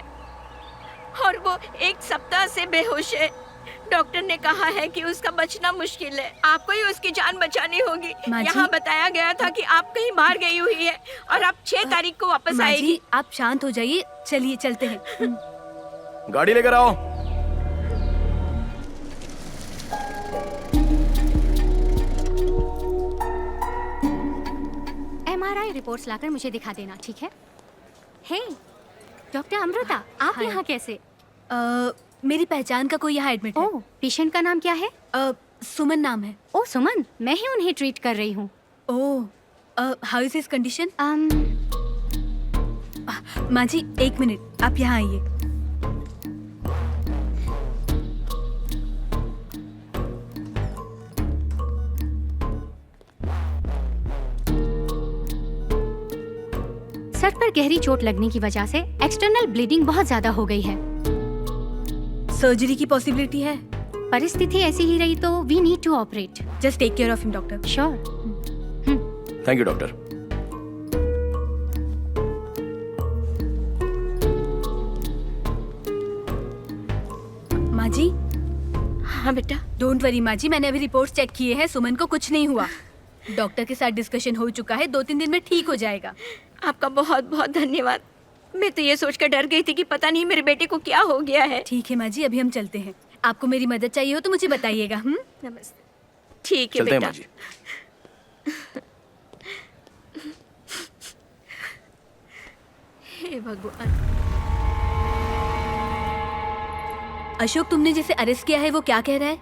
Speaker 8: और वो 1 सप्ताह से बेहोश है। डॉक्टर ने कहा है कि उसका बचना मुश्किल है। आपको ही उसकी जान बचानी होगी।
Speaker 4: माँ जी।
Speaker 8: यहाँ बताया गया था कि आप कहीं बाहर गई हुई है और आप 6 तारीख को वापस
Speaker 4: माँ
Speaker 8: आएगी।
Speaker 4: जी, आप शांत हो जाइए। चलिए चलते हैं।
Speaker 3: गाड़ी लेकर आओ।
Speaker 9: MRI रिपोर्ट्स लाकर मुझे दिखा देना, ठीक है? हे, डॉक्टर अमृता, आप
Speaker 4: हाय।
Speaker 9: यहाँ कैसे?
Speaker 4: मेरी पहचान का कोई यहाँ एडमिट है।
Speaker 9: ओह, पेशेंट का नाम क्या है?
Speaker 4: सुमन नाम है।
Speaker 9: ओह सुमन, मैं ही उन्हें ट्रीट कर रही हूँ।
Speaker 4: Oh, how is his condition?
Speaker 9: um,
Speaker 4: माँ जी 1 मिनट, आप यहाँ आइए।
Speaker 9: सर पर गहरी चोट लगने की वजह से एक्सटर्नल ब्लीडिंग बहुत ज्यादा हो गई है।
Speaker 4: सर्जरी की पॉसिबिलिटी है?
Speaker 9: परिस्थिति ऐसी ही रही तो we need to operate.
Speaker 4: Just take care of him doctor.
Speaker 9: Sure.
Speaker 3: Thank you doctor.
Speaker 4: माँ जी,
Speaker 8: हाँ बेटा।
Speaker 4: डोंट वरी माँ जी, मैंने अभी रिपोर्ट्स चेक किए हैं। सुमन को कुछ नहीं हुआ। डॉक्टर के साथ डिस्कशन हो चुका है, 2-3 दिन में ठीक हो जाएगा।
Speaker 8: आपका बहुत बहुत धन्यवाद। मैं तो ये सोचकर डर गई थी कि पता नहीं मेरे बेटे को क्या हो गया है।
Speaker 4: ठीक है माँ जी, अभी हम चलते हैं। आपको मेरी मदद चाहिए हो तो मुझे बताइएगा।
Speaker 8: नमस्ते। ठीक है
Speaker 3: चलते हैं
Speaker 8: बेटा।
Speaker 3: माँ जी।
Speaker 8: हे भगवान।
Speaker 4: अशोक, तुमने जिसे अरेस्ट किया है वो क्या कह रहा है?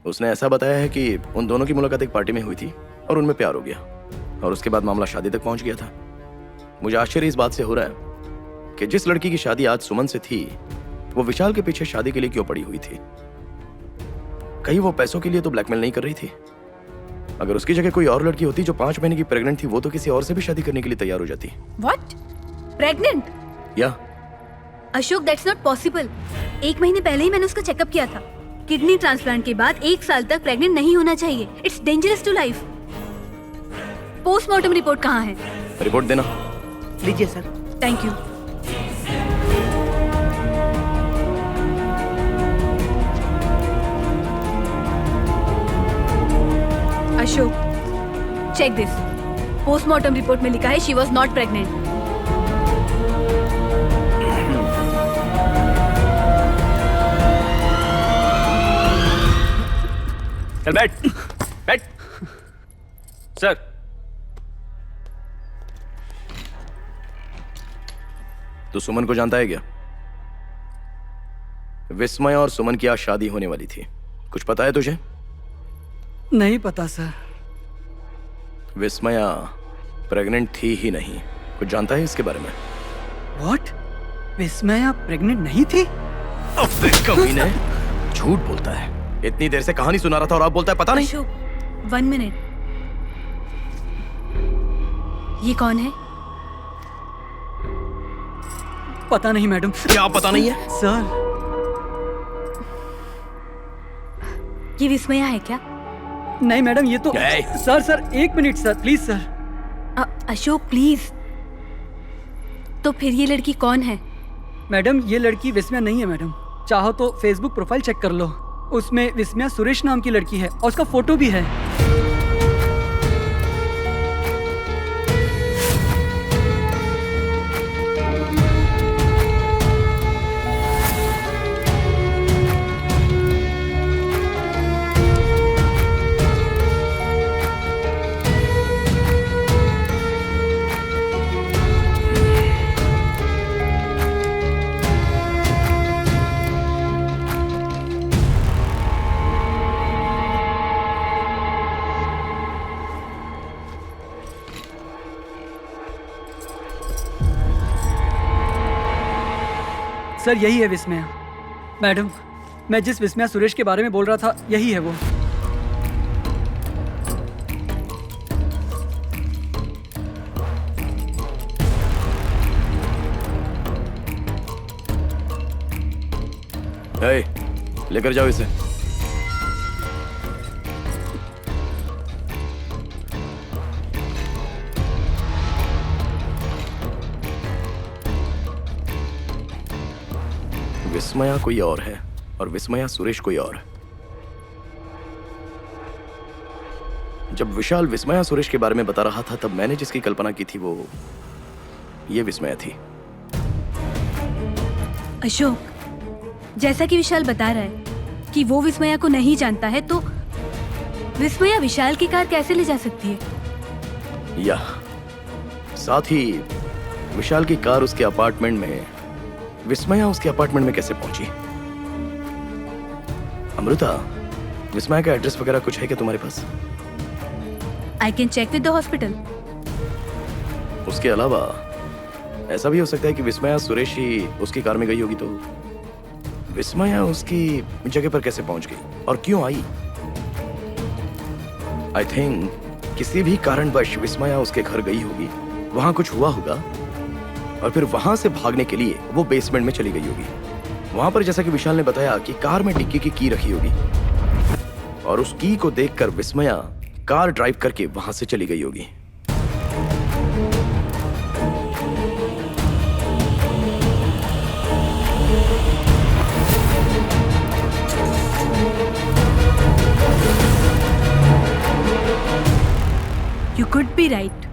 Speaker 3: उसने ऐसा बताया है कि उन दोनों की मुलाकात एक पार्टी में हुई थी और उनमें प्यार हो गया और उसके बाद मामला शादी तक पहुंच गया था। मुझे आश्चर्य इस बात से हो रहा है कि जिस लड़की की शादी आज सुमन से थी वो विशाल के पीछे शादी के लिए क्यों पड़ी हुई थी। कहीं वो पैसों के लिए तो ब्लैकमेल नहीं कर रही थी? अगर उसकी जगह कोई और लड़की होती जो 5 महीने की प्रेग्नेंट थी, वो तो किसी और से भी शादी करने के लिए तैयार हो जाती।
Speaker 4: व्हाट? प्रेग्नेंट?
Speaker 3: या
Speaker 4: अशोक, दैट्स नॉट पॉसिबल। 1 महीने पहले ही मैंने उसका चेकअप किया था। किडनी ट्रांसप्लांट के बाद 1 साल तक प्रेग्नेंट नहीं होना चाहिए। It's dangerous to life. Postmortem report कहाँ है?
Speaker 3: रिपोर्ट देना।
Speaker 6: लीजिए sir.
Speaker 4: Thank you. Ashok, check this. Postmortem report में लिखा है शी वॉज नॉट प्रेग्नेंट।
Speaker 3: चल बैठ बैठ। सर, तू सुमन को जानता है क्या? विस्मय और सुमन की आज शादी होने वाली थी, कुछ पता है तुझे?
Speaker 5: नहीं पता सर।
Speaker 3: विस्मया प्रेग्नेंट थी ही नहीं, कुछ जानता है इसके बारे में?
Speaker 5: व्हाट? विस्मया प्रेग्नेंट नहीं थी?
Speaker 3: अबे कमीने, झूठ बोलता है। इतनी देर से कहानी सुना रहा था और आप बोलता है पता नहीं।
Speaker 4: अशोक, 1 मिनट। ये कौन है?
Speaker 5: पता नहीं मैडम।
Speaker 3: क्या पता नहीं है?
Speaker 5: सर,
Speaker 4: ये विस्मया है क्या?
Speaker 5: नहीं मैडम, ये तो
Speaker 3: ए!
Speaker 5: Sir 1 minute sir, please sir.
Speaker 4: Ashok please. तो फिर ये लड़की कौन है?
Speaker 5: मैडम, ये लड़की विस्मया नहीं है मैडम। चाहो तो फेसबुक प्रोफाइल चेक कर लो, उसमें विस्मया सुरेश नाम की लड़की है और उसका फोटो भी है। सर, यही है विस्मया। मैडम, मैं जिस विस्मया सुरेश के बारे में बोल रहा था, यही है वो।
Speaker 3: लेकर जाओ इसे। विस्मया कोई और है और विस्मया सुरेश कोई और। जब विशाल विस्मया सुरेश के बारे में बता रहा था, तब मैंने जिसकी कल्पना की थी वो ये विस्मया थी।
Speaker 4: अशोक, जैसा कि विशाल बता रहा है कि वो विस्मया को नहीं जानता है, तो विस्मया विशाल की कार कैसे ले जा सकती है?
Speaker 3: या साथ ही विशाल की कार उसके अपार्टमेंट में, विस्मया उसके अपार्टमेंट में कैसे पहुंची? अमृता, विस्मया का एड्रेस वगैरह कुछ है क्या तुम्हारे पास?
Speaker 4: I can check with the hospital.
Speaker 3: उसके अलावा ऐसा भी हो सकता है कि विस्मया सुरेश ही उसकी कार में गई होगी, तो विस्मया उसकी जगह पर कैसे पहुंच गई और क्यों आई? आई थिंक किसी भी कारणवश विस्मया उसके घर गई होगी, वहां कुछ हुआ होगा और फिर वहां से भागने के लिए वो बेसमेंट में चली गई होगी। वहां पर जैसा कि विशाल ने बताया कि कार में डिक्की की की रखी होगी और उस की को देखकर विस्मया कार ड्राइव करके वहां से चली गई होगी।
Speaker 4: You could be right,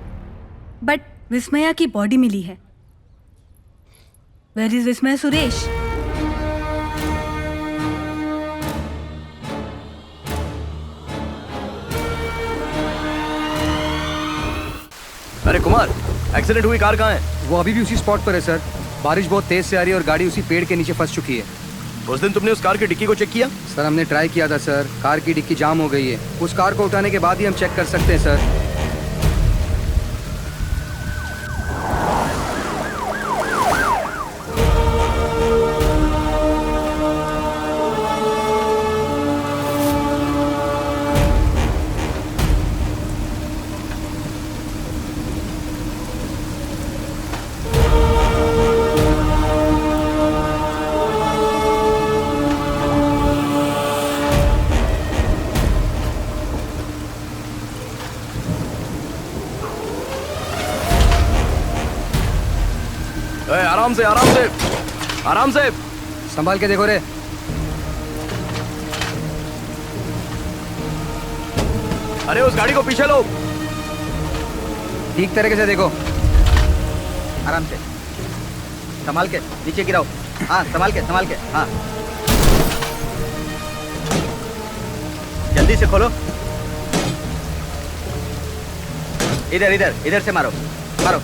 Speaker 4: but Vismaya की बॉडी मिली है। Where is Vismaya Suresh?
Speaker 3: अरे कुमार, एक्सीडेंट हुई कार कहाँ है?
Speaker 1: वो अभी भी उसी स्पॉट पर है सर। बारिश बहुत तेज से आ रही है और गाड़ी उसी पेड़ के नीचे फंस चुकी है।
Speaker 3: उस दिन तुमने उस कार की डिक्की को चेक किया?
Speaker 1: सर हमने ट्राई किया था सर, कार की डिक्की जाम हो गई है। उस कार को उठाने के बाद ही हम चेक कर सकते हैं सर।
Speaker 3: आराम से, आराम से, आराम से।
Speaker 1: संभाल के देखो रे।
Speaker 3: अरे उस गाड़ी को पीछे लो।
Speaker 1: ठीक तरीके से देखो।
Speaker 6: आराम से, संभाल के, नीचे गिराओ। हाँ संभाल के, हाँ जल्दी से खोलो। इधर से मारो, मारो।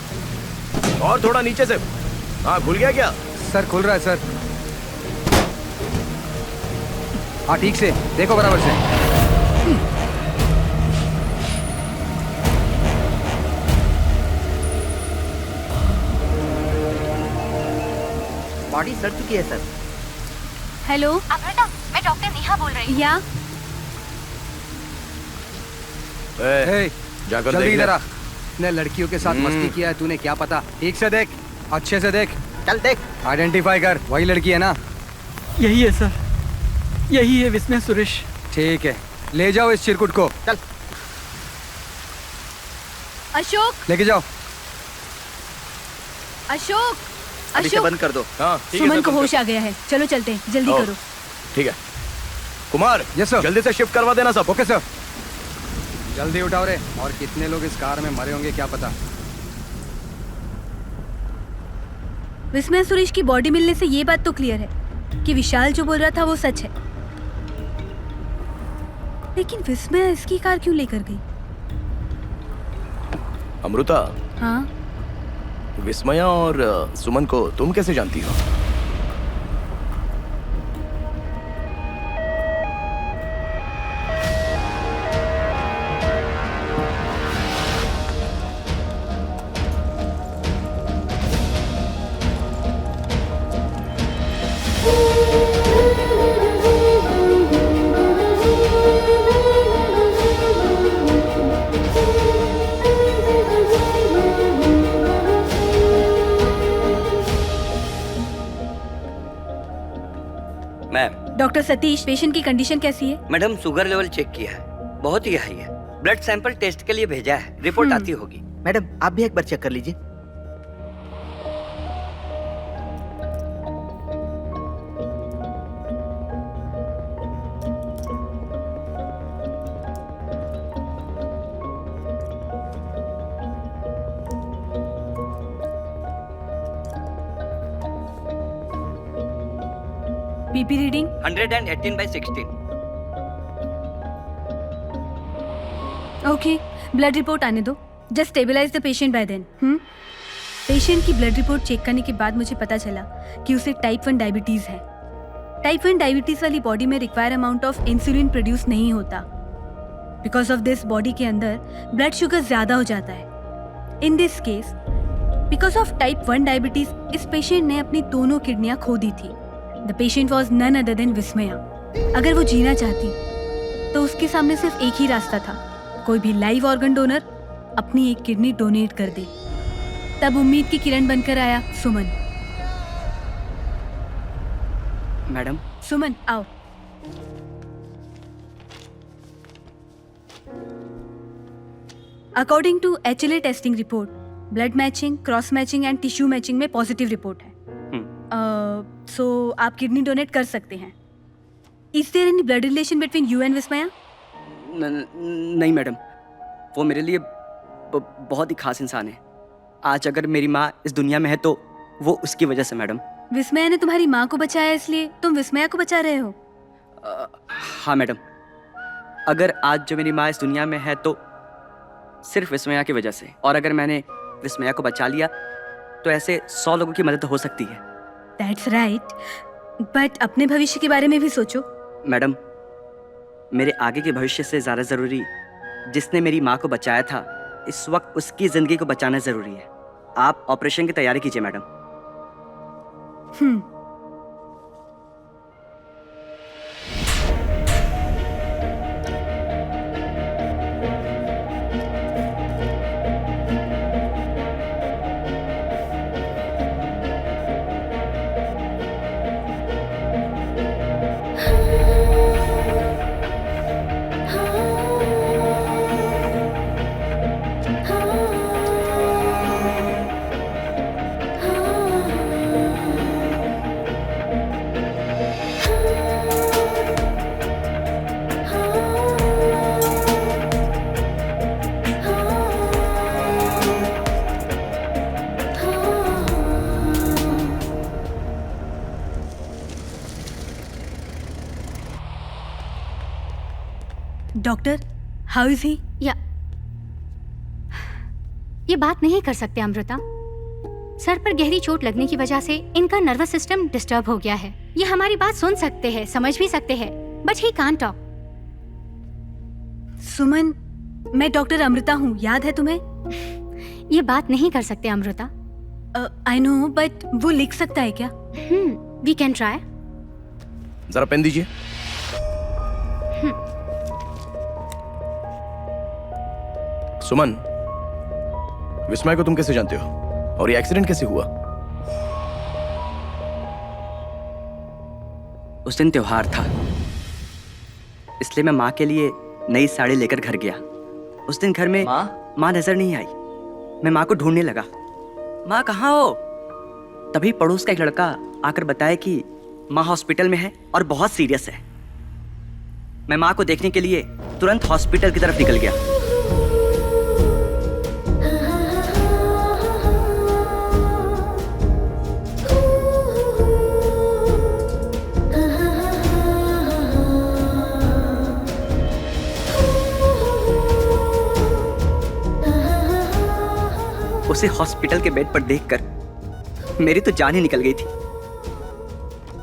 Speaker 3: और थोड़ा नीचे से। हाँ खुल गया क्या?
Speaker 1: सर खुल रहा है सर। हाँ ठीक से देखो, बराबर से।
Speaker 6: बॉडी सड़ चुकी है सर।
Speaker 4: हेलो
Speaker 9: अमृता, मैं डॉक्टर नेहा बोल रही हूँ।
Speaker 4: या
Speaker 1: हे,
Speaker 3: जाकर
Speaker 1: जल्दी
Speaker 3: देख ले।
Speaker 1: इधर आ। ने लड़कियों के साथ मस्ती किया है, तूने क्या पता। ठीक से देख, अच्छे से देख,
Speaker 6: चल देख।
Speaker 1: आइडेंटिफाई कर। वही लड़की है ना?
Speaker 5: यही है सर, यही है विस्मय सुरेश।
Speaker 1: ठीक है, ले जाओ इस चिरकुट को।
Speaker 6: चल।
Speaker 4: अशोक,
Speaker 1: लेके जाओ।
Speaker 4: अशोक,
Speaker 6: अभी से
Speaker 4: अशोक।
Speaker 6: बंद कर दो।
Speaker 3: हाँ ठीक है
Speaker 4: सुमन
Speaker 3: सर,
Speaker 4: को
Speaker 3: बंद
Speaker 4: होश आ गया है, चलो चलते हैं, जल्दी
Speaker 3: ओ।
Speaker 4: करो।
Speaker 3: ठीक है कुमार।
Speaker 1: Yes sir.
Speaker 3: जल्दी से शिफ्ट करवा देना सब।
Speaker 1: Okay sir. जल्दी उठाओ रे। और कितने लोग इस कार में मरे होंगे क्या पता।
Speaker 4: विस्मय सुरेश की बॉडी मिलने से ये बात तो क्लियर है कि विशाल जो बोल रहा था वो सच है। लेकिन विस्मय इसकी कार क्यों लेकर गई?
Speaker 3: अमृता,
Speaker 4: हाँ,
Speaker 3: विस्मया और सुमन को तुम कैसे जानती हो?
Speaker 7: मैम,
Speaker 4: डॉक्टर सतीश, पेशेंट की कंडीशन कैसी है?
Speaker 7: मैडम शुगर लेवल चेक किया है, बहुत ही हाई है। ब्लड सैंपल टेस्ट के लिए भेजा है, रिपोर्ट आती होगी।
Speaker 6: मैडम आप भी एक बार चेक कर लीजिए।
Speaker 4: BP reading
Speaker 7: 118/16।
Speaker 4: Okay, blood report आने दो। Just stabilize the patient by then. Patient की ब्लड रिपोर्ट चेक करने के बाद मुझे पता चला कि उसे टाइप 1 डायबिटीज है। टाइप 1 डायबिटीज वाली बॉडी में require amount of insulin produce नहीं होता। बिकॉज ऑफ दिस बॉडी के अंदर ब्लड शुगर ज्यादा हो जाता है। In this case, because of type 1 diabetes, इस पेशेंट ने अपनी दोनों किडनियां खो दी थी। The patient was none other than Vismaya. अगर वो जीना चाहती तो उसके सामने सिर्फ एक ही रास्ता था, कोई भी लाइव ऑर्गन डोनर अपनी एक किडनी डोनेट कर दे। तब उम्मीद की किरण बनकर आया सुमन।
Speaker 7: मैडम,
Speaker 4: सुमन आओ। According to HLA testing report, blood matching, cross matching and tissue matching में पॉजिटिव रिपोर्ट है। सो आप किडनी डोनेट कर सकते हैं। Is there any blood relation between you and Vismaya?
Speaker 7: नहीं मैडम, वो मेरे लिए बहुत ही खास इंसान है। आज अगर मेरी माँ इस दुनिया में है तो वो उसकी वजह से। मैडम,
Speaker 4: विस्मया ने तुम्हारी माँ को बचाया, इसलिए तुम विस्मया को बचा रहे हो?
Speaker 7: हाँ मैडम, अगर आज जो मेरी माँ इस दुनिया में है तो सिर्फ विस्मया की वजह से, और अगर मैंने विस्मया को बचा लिया तो ऐसे 100 लोगों की मदद हो सकती है।
Speaker 4: दैट्स राइट, बट अपने भविष्य के बारे में भी सोचो।
Speaker 7: मैडम, मेरे आगे के भविष्य से ज़्यादा ज़रूरी जिसने मेरी माँ को बचाया था, इस वक्त उसकी ज़िंदगी को बचाना ज़रूरी है। आप ऑपरेशन की तैयारी कीजिए madam.
Speaker 4: Doctor, how is he?
Speaker 9: या ये बात नहीं कर सकते अमृता। सर पर गहरी चोट लगने की वजह से इनका नर्वस सिस्टम डिस्टर्ब हो गया है। ये हमारी बात सुन सकते हैं, समझ भी सकते हैं, बट ही कांट टॉक।
Speaker 4: सुमन, मैं डॉक्टर अमृता हूँ, याद है तुम्हें?
Speaker 9: ये बात नहीं कर सकते अमृता।
Speaker 4: आई नो, बट वो लिख सकता है क्या?
Speaker 9: We can try.
Speaker 3: जरा पेन दीजिए। सुमन, विस्मय को तुम कैसे जानते हो और ये एक्सीडेंट कैसे हुआ?
Speaker 7: उस दिन त्योहार था, इसलिए मैं माँ के लिए नई साड़ी लेकर घर गया। उस दिन घर में माँ नजर नहीं आई। मैं माँ को ढूंढने लगा, माँ कहाँ हो? तभी पड़ोस का एक लड़का आकर बताया कि माँ हॉस्पिटल में है और बहुत सीरियस है। मैं माँ को देखने के लिए तुरंत हॉस्पिटल की तरफ निकल गया। उसे हॉस्पिटल के बेड पर देखकर मेरी तो जान ही निकल गई थी।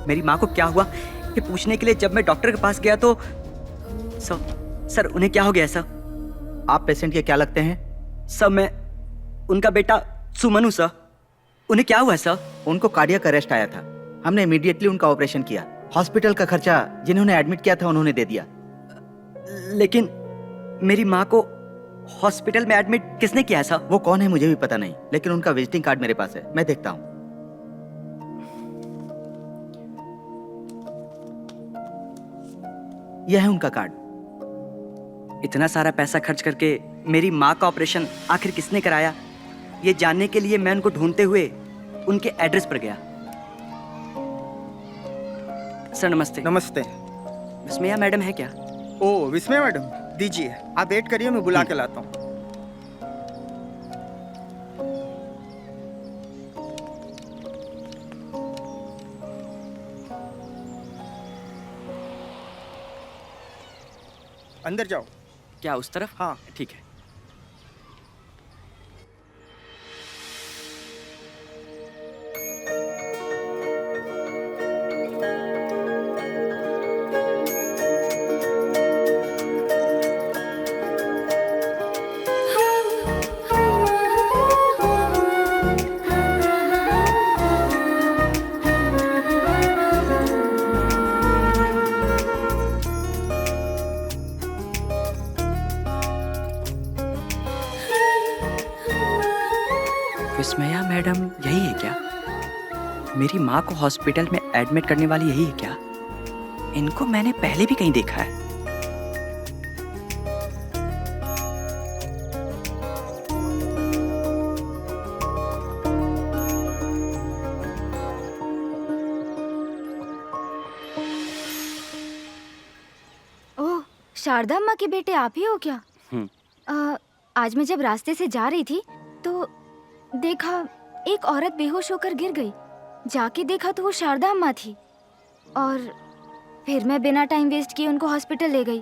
Speaker 7: मेरी माँ को क्या हुआ ये पूछने के लिए जब मैं डॉक्टर के पास गया तो सर उन्हें क्या हो गया सर?
Speaker 6: आप पेशेंट के क्या लगते हैं?
Speaker 7: सर मैं उनका बेटा सुमन हूं सर। उन्हें क्या हुआ है सर?
Speaker 6: उनको कार्डियक अरेस्ट आया था। हमने इमीडिएटली उनका ऑपरेशन किया। हॉस्पिटल का खर्चा जिन्होंने एडमिट किया था उन्होंने दे दिया।
Speaker 7: लेकिन मेरी माँ को हॉस्पिटल में एडमिट किसने किया है सर?
Speaker 6: वो कौन है मुझे भी पता नहीं, लेकिन उनका विजिटिंग कार्ड मेरे पास है, मैं देखता हूँ। यह है उनका कार्ड।
Speaker 7: इतना सारा पैसा खर्च करके मेरी माँ का ऑपरेशन आखिर किसने कराया, ये जानने के लिए मैं उनको ढूंढते हुए उनके एड्रेस पर गया। सर नमस्ते।
Speaker 10: नमस्ते।
Speaker 7: विस्मया मैडम है क्या?
Speaker 10: ओ विस्मय मैडम, दीजिए, आप वेट करिए, मैं बुला के लाता हूँ। अंदर जाओ।
Speaker 7: क्या उस तरफ?
Speaker 10: हाँ
Speaker 7: ठीक है। विस्मया मैडम यही है क्या? मेरी माँ को हॉस्पिटल में एडमिट करने वाली यही है क्या? इनको मैंने पहले भी कहीं देखा है।
Speaker 9: ओह, शारदा अम्मा के बेटे आप ही हो क्या? आज मैं जब रास्ते से जा रही थी तो देखा एक औरत बेहोश होकर गिर गई। जाके देखा तो वो शारदा अम्मा थी और फिर मैं बिना टाइम वेस्ट किए उनको हॉस्पिटल ले गई।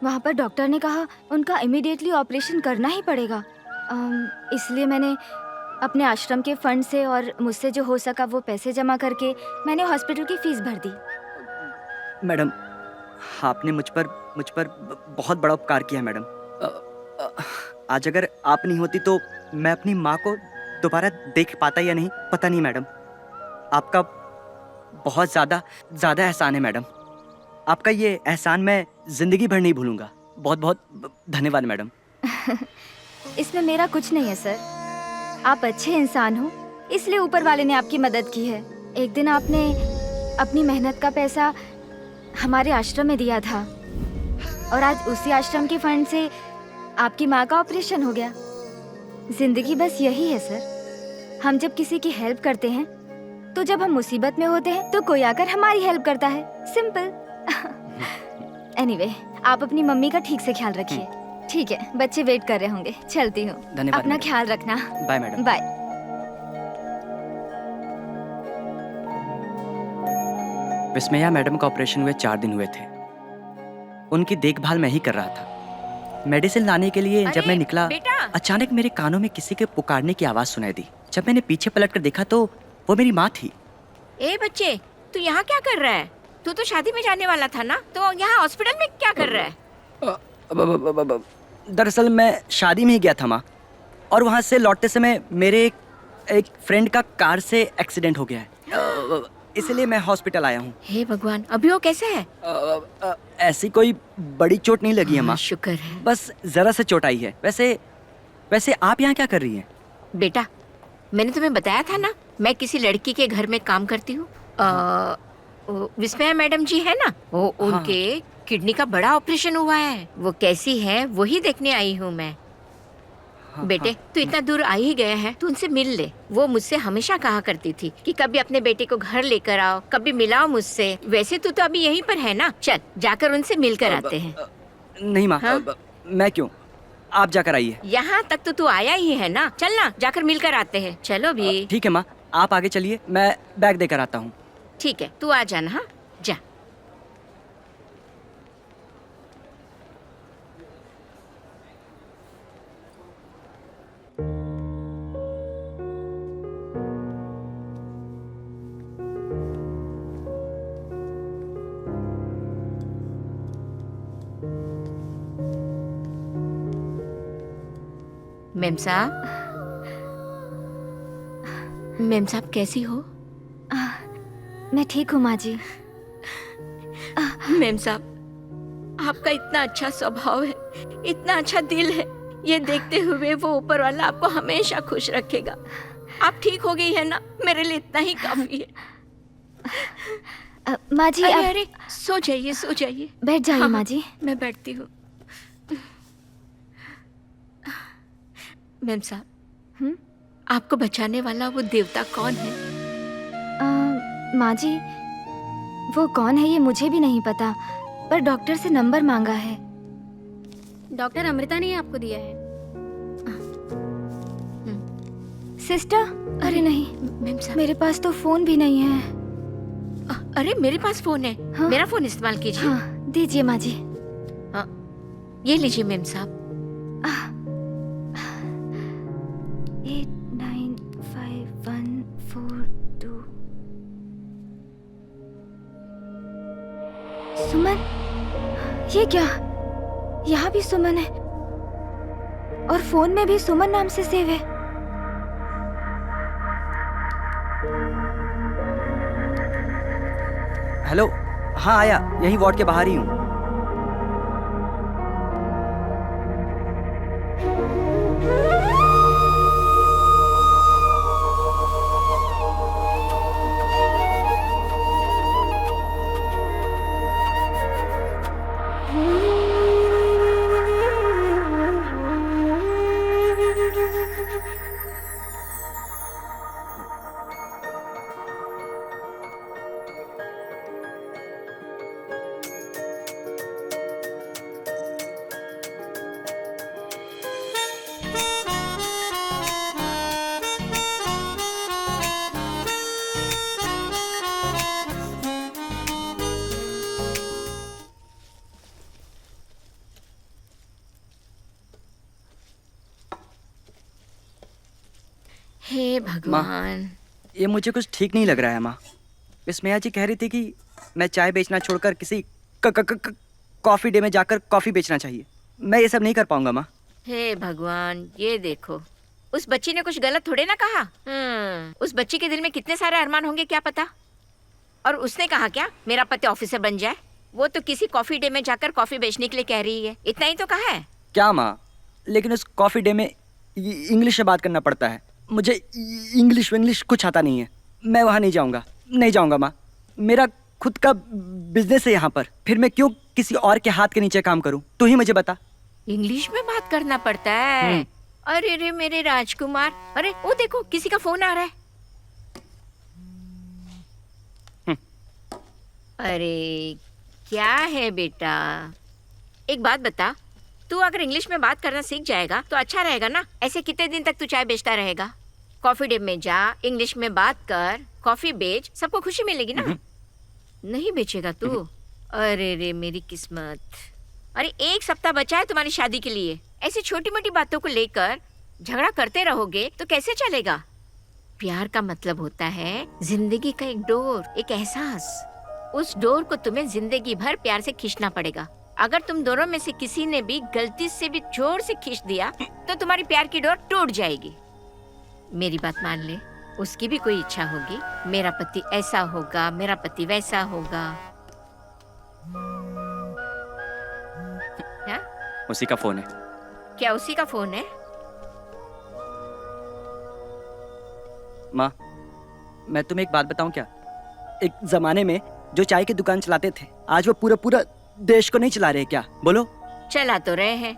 Speaker 9: वहाँ पर डॉक्टर ने कहा उनका इमीडिएटली ऑपरेशन करना ही पड़ेगा। इसलिए मैंने अपने आश्रम के फंड से और मुझसे जो हो सका वो पैसे जमा करके मैंने हॉस्पिटल की फीस भर दी।
Speaker 7: मैडम, आपने मुझ पर बहुत बड़ा उपकार किया मैडम। आज अगर आप नहीं होती तो मैं अपनी माँ को दोबारा देख पाता या नहीं पता नहीं मैडम। आपका बहुत ज़्यादा एहसान है मैडम। आपका ये एहसान मैं ज़िंदगी भर नहीं भूलूंगा। बहुत बहुत धन्यवाद मैडम।
Speaker 9: इसमें मेरा कुछ नहीं है सर, आप अच्छे इंसान हो इसलिए ऊपर वाले ने आपकी मदद की है। एक दिन आपने अपनी मेहनत का पैसा हमारे आश्रम में दिया था और आज उसी आश्रम के फंड से आपकी माँ का ऑपरेशन हो गया। जिंदगी बस यही है सर, हम जब किसी की हेल्प करते हैं तो जब हम मुसीबत में होते हैं तो कोई आकर हमारी हेल्प करता है। सिंपल। एनीवे, आप अपनी मम्मी का ठीक से ख्याल रखिए। ठीक है, बच्चे वेट कर रहे होंगे, चलती हूँ।
Speaker 7: धन्यवाद
Speaker 9: अपना
Speaker 7: मैडम।
Speaker 9: ख्याल रखना।
Speaker 7: Bye madam.
Speaker 9: Bye.
Speaker 7: Vismaya madam का ऑपरेशन हुए 4 दिन हुए थे। उनकी देखभाल मैं ही कर रहा था। मेडिसिन लाने के लिए जब मैं निकला,
Speaker 8: बेटा।
Speaker 7: अचानक मेरे कानों में किसी के पुकारने की आवाज सुनाई दी। जब मैंने पीछे पलट कर देखा तो वो मेरी माँ थी।
Speaker 8: ए बच्चे, तू यहाँ क्या कर रहा है? तू तो शादी में जाने वाला था ना, तो यहाँ हॉस्पिटल में क्या कर रहा है?
Speaker 7: दरअसल मैं शादी में ही गया था माँ, और वहाँ से लौटते समय मेरे एक फ्रेंड का कार से एक्सीडेंट हो गया है, इसलिए मैं हॉस्पिटल आया हूँ।
Speaker 8: हे भगवान, अभी वो कैसे है?
Speaker 7: ऐसी कोई बड़ी चोट नहीं लगी है माँ,
Speaker 8: शुक्र है।
Speaker 7: बस जरा सा चोट आई है। वैसे आप यहाँ क्या कर रही हैं?
Speaker 8: बेटा, मैंने तुम्हें बताया था ना, मैं किसी लड़की के घर में काम करती हूँ। विस्मया मैडम जी है ना, वो उनके किडनी का बड़ा ऑपरेशन हुआ है। वो कैसी है वही देखने आई हूँ मैं। बेटे, तू इतना दूर आ ही गया है, तू उनसे मिल ले। वो मुझसे हमेशा कहा करती थी कि कभी अपने बेटे को घर लेकर आओ, कभी मिलाओ मुझसे। वैसे तू तो अभी यहीं पर है ना, चल जाकर उनसे मिलकर आते हैं।
Speaker 7: नहीं माँ,
Speaker 8: हाँ?
Speaker 7: मैं क्यों, आप जाकर आइए।
Speaker 8: यहाँ तक तो तू आया ही है ना, चल ना जाकर मिलकर आते हैं। चलो भी।
Speaker 7: ठीक है माँ, आप आगे चलिए, मैं बैग देकर आता हूँ।
Speaker 8: ठीक है, तू आ जाना। हाँ, जा। मेम साहब कैसी हो?
Speaker 9: मैं ठीक हूँ माँ जी।
Speaker 8: मेम साहब, आपका इतना अच्छा स्वभाव है, इतना अच्छा दिल है, ये देखते हुए वो ऊपर वाला आपको हमेशा खुश रखेगा। आप ठीक हो गई है ना, मेरे लिए इतना ही काफी है।
Speaker 9: माँ जी
Speaker 8: अरे
Speaker 9: आप
Speaker 8: अरे, सो जाइए सो जाइए।
Speaker 9: बैठ जाइए
Speaker 8: हाँ,
Speaker 9: माँ जी।
Speaker 8: मैं बैठती हूँ। मेम साहब, आपको बचाने वाला वो देवता कौन है?
Speaker 9: माँ जी, वो कौन है ये मुझे भी नहीं पता, पर डॉक्टर से नंबर मांगा है।
Speaker 4: डॉक्टर अमृता ने आपको दिया है।
Speaker 9: सिस्टर, अरे नहीं
Speaker 8: मेम साहब,
Speaker 9: मेरे पास तो फोन भी नहीं है।
Speaker 8: अरे मेरे पास फोन है।
Speaker 9: हाँ?
Speaker 8: मेरा फोन इस्तेमाल कीजिए।
Speaker 9: हाँ, दीजिए माँ जी।
Speaker 8: ये लीजिए मेम साहब।
Speaker 9: 895142। सुमन, ये क्या? यहाँ भी सुमन है और फोन में भी सुमन नाम से सेव है।
Speaker 7: हेलो, हाँ आया, यही वार्ड के बाहर ही हूँ।
Speaker 8: हे भगवान।
Speaker 7: ये मुझे कुछ ठीक नहीं लग रहा है माँ। विस्मया जी कह रही थी कि मैं चाय बेचना छोड़कर किसी कॉफी डे में जाकर कॉफी बेचना चाहिए। मैं ये सब नहीं कर पाऊंगा माँ।
Speaker 8: हे भगवान, ये देखो, उस बच्ची ने कुछ गलत थोड़े ना कहा। उस बच्ची के दिल में कितने सारे अरमान होंगे क्या पता। और उसने कहा क्या मेरा पति ऑफिसर बन जाए? वो तो किसी कॉफी डे में जाकर कॉफी बेचने के लिए कह रही है, इतना ही तो कहा है।
Speaker 7: क्या माँ, लेकिन उस कॉफी डे में इंग्लिश से बात करना पड़ता है। मुझे इंग्लिश कुछ आता नहीं है। मैं वहाँ नहीं जाऊँगा माँ। मेरा खुद का बिजनेस है यहाँ पर। फिर मैं क्यों किसी और के हाथ के नीचे काम करूँ? तू ही मुझे बता।
Speaker 8: इंग्लिश में बात करना पड़ता है? अरे रे मेरे राजकुमार, अरे वो देखो किसी का फोन आ रहा है। अरे क्या है बेटा, एक बात बता, तू अगर इंग्लिश में बात करना सीख जाएगा तो अच्छा रहेगा ना। ऐसे कितने दिन तक तू चाय बेचता रहेगा? कॉफी डे में जा, इंग्लिश में बात कर, कॉफी बेच, सबको खुशी मिलेगी ना। नहीं बेचेगा तू? अरे रे मेरी किस्मत। अरे 1 सप्ताह बचा है तुम्हारी शादी के लिए। ऐसी छोटी मोटी बातों को लेकर झगड़ा करते रहोगे तो कैसे चलेगा? प्यार का मतलब होता है जिंदगी का एक डोर, एक एहसास। उस डोर को तुम्हें जिंदगी भर प्यार से खींचना पड़ेगा। अगर तुम दोनों में से किसी ने भी गलती से भी जोर से खींच दिया तो तुम्हारी प्यार की डोर टूट जाएगी। मेरी बात मान ले, उसकी भी कोई इच्छा होगी, मेरा पति ऐसा होगा, मेरा पति वैसा होगा। हा?
Speaker 7: उसी का फोन है।
Speaker 8: क्या उसी का फोन है?
Speaker 7: माँ, मैं तुम्हें एक बात बताऊं क्या? एक जमाने में जो चाय की दुकान चलाते थे, आज वो पूरा देश को नहीं चला रहे क्या? बोलो।
Speaker 8: चला तो रहे हैं।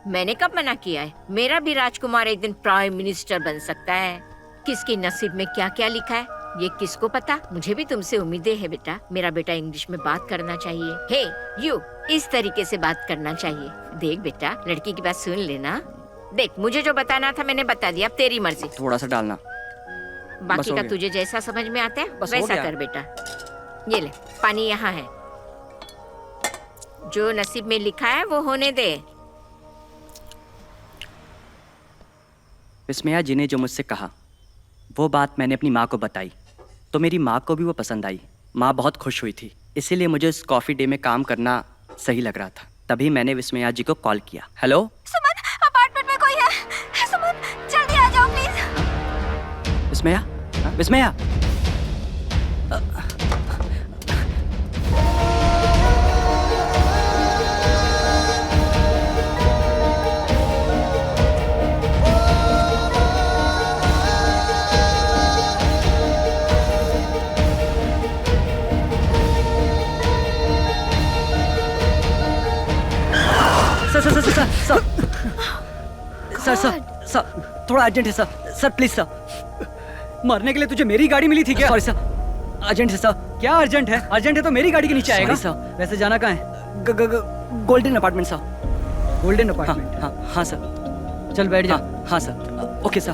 Speaker 8: मैंने कब मना किया है? मेरा भी राजकुमार एक दिन प्राइम मिनिस्टर बन सकता है। किसके नसीब में क्या क्या लिखा है ये किसको पता। मुझे भी तुमसे उम्मीदें है बेटा। मेरा बेटा इंग्लिश में बात करना चाहिए। हे यू, इस तरीके से बात करना चाहिए। देख बेटा, लड़की की बात सुन लेना। देख, मुझे जो बताना था मैंने बता दिया, अब तेरी मर्जी।
Speaker 7: थोड़ा सा डालना।
Speaker 8: बाकी का तुझे जैसा समझ में आता है वैसा कर बेटा। ये ले, पानी यहाँ है। जो नसीब में लिखा है वो होने दे।
Speaker 7: विस्मया जी ने जो मुझसे कहा वो बात मैंने अपनी माँ को बताई तो मेरी माँ को भी वो पसंद आई। माँ बहुत खुश हुई थी, इसीलिए मुझे उस कॉफ़ी डे में काम करना सही लग रहा था। तभी मैंने विस्मया जी को कॉल किया। हेलो
Speaker 9: सुमन, अपार्टमेंट में कोई है? सुमन, जल्दी आ जाओ प्लीज।
Speaker 7: Vismaya, Vismaya. सर, थोड़ा अर्जेंट है सर, प्लीज सर।
Speaker 5: मरने के लिए तुझे मेरी गाड़ी मिली थी क्या?
Speaker 7: सॉरी सर, अर्जेंट है सर।
Speaker 5: क्या अर्जेंट है? अर्जेंट है तो मेरी गाड़ी के नीचे आएगा।
Speaker 7: सर।
Speaker 5: वैसे जाना कहाँ है?
Speaker 7: Golden apartment sir.
Speaker 5: Golden apartment?
Speaker 7: हाँ सर।
Speaker 5: चल बैठ जा।
Speaker 7: हाँ सर। Okay sir.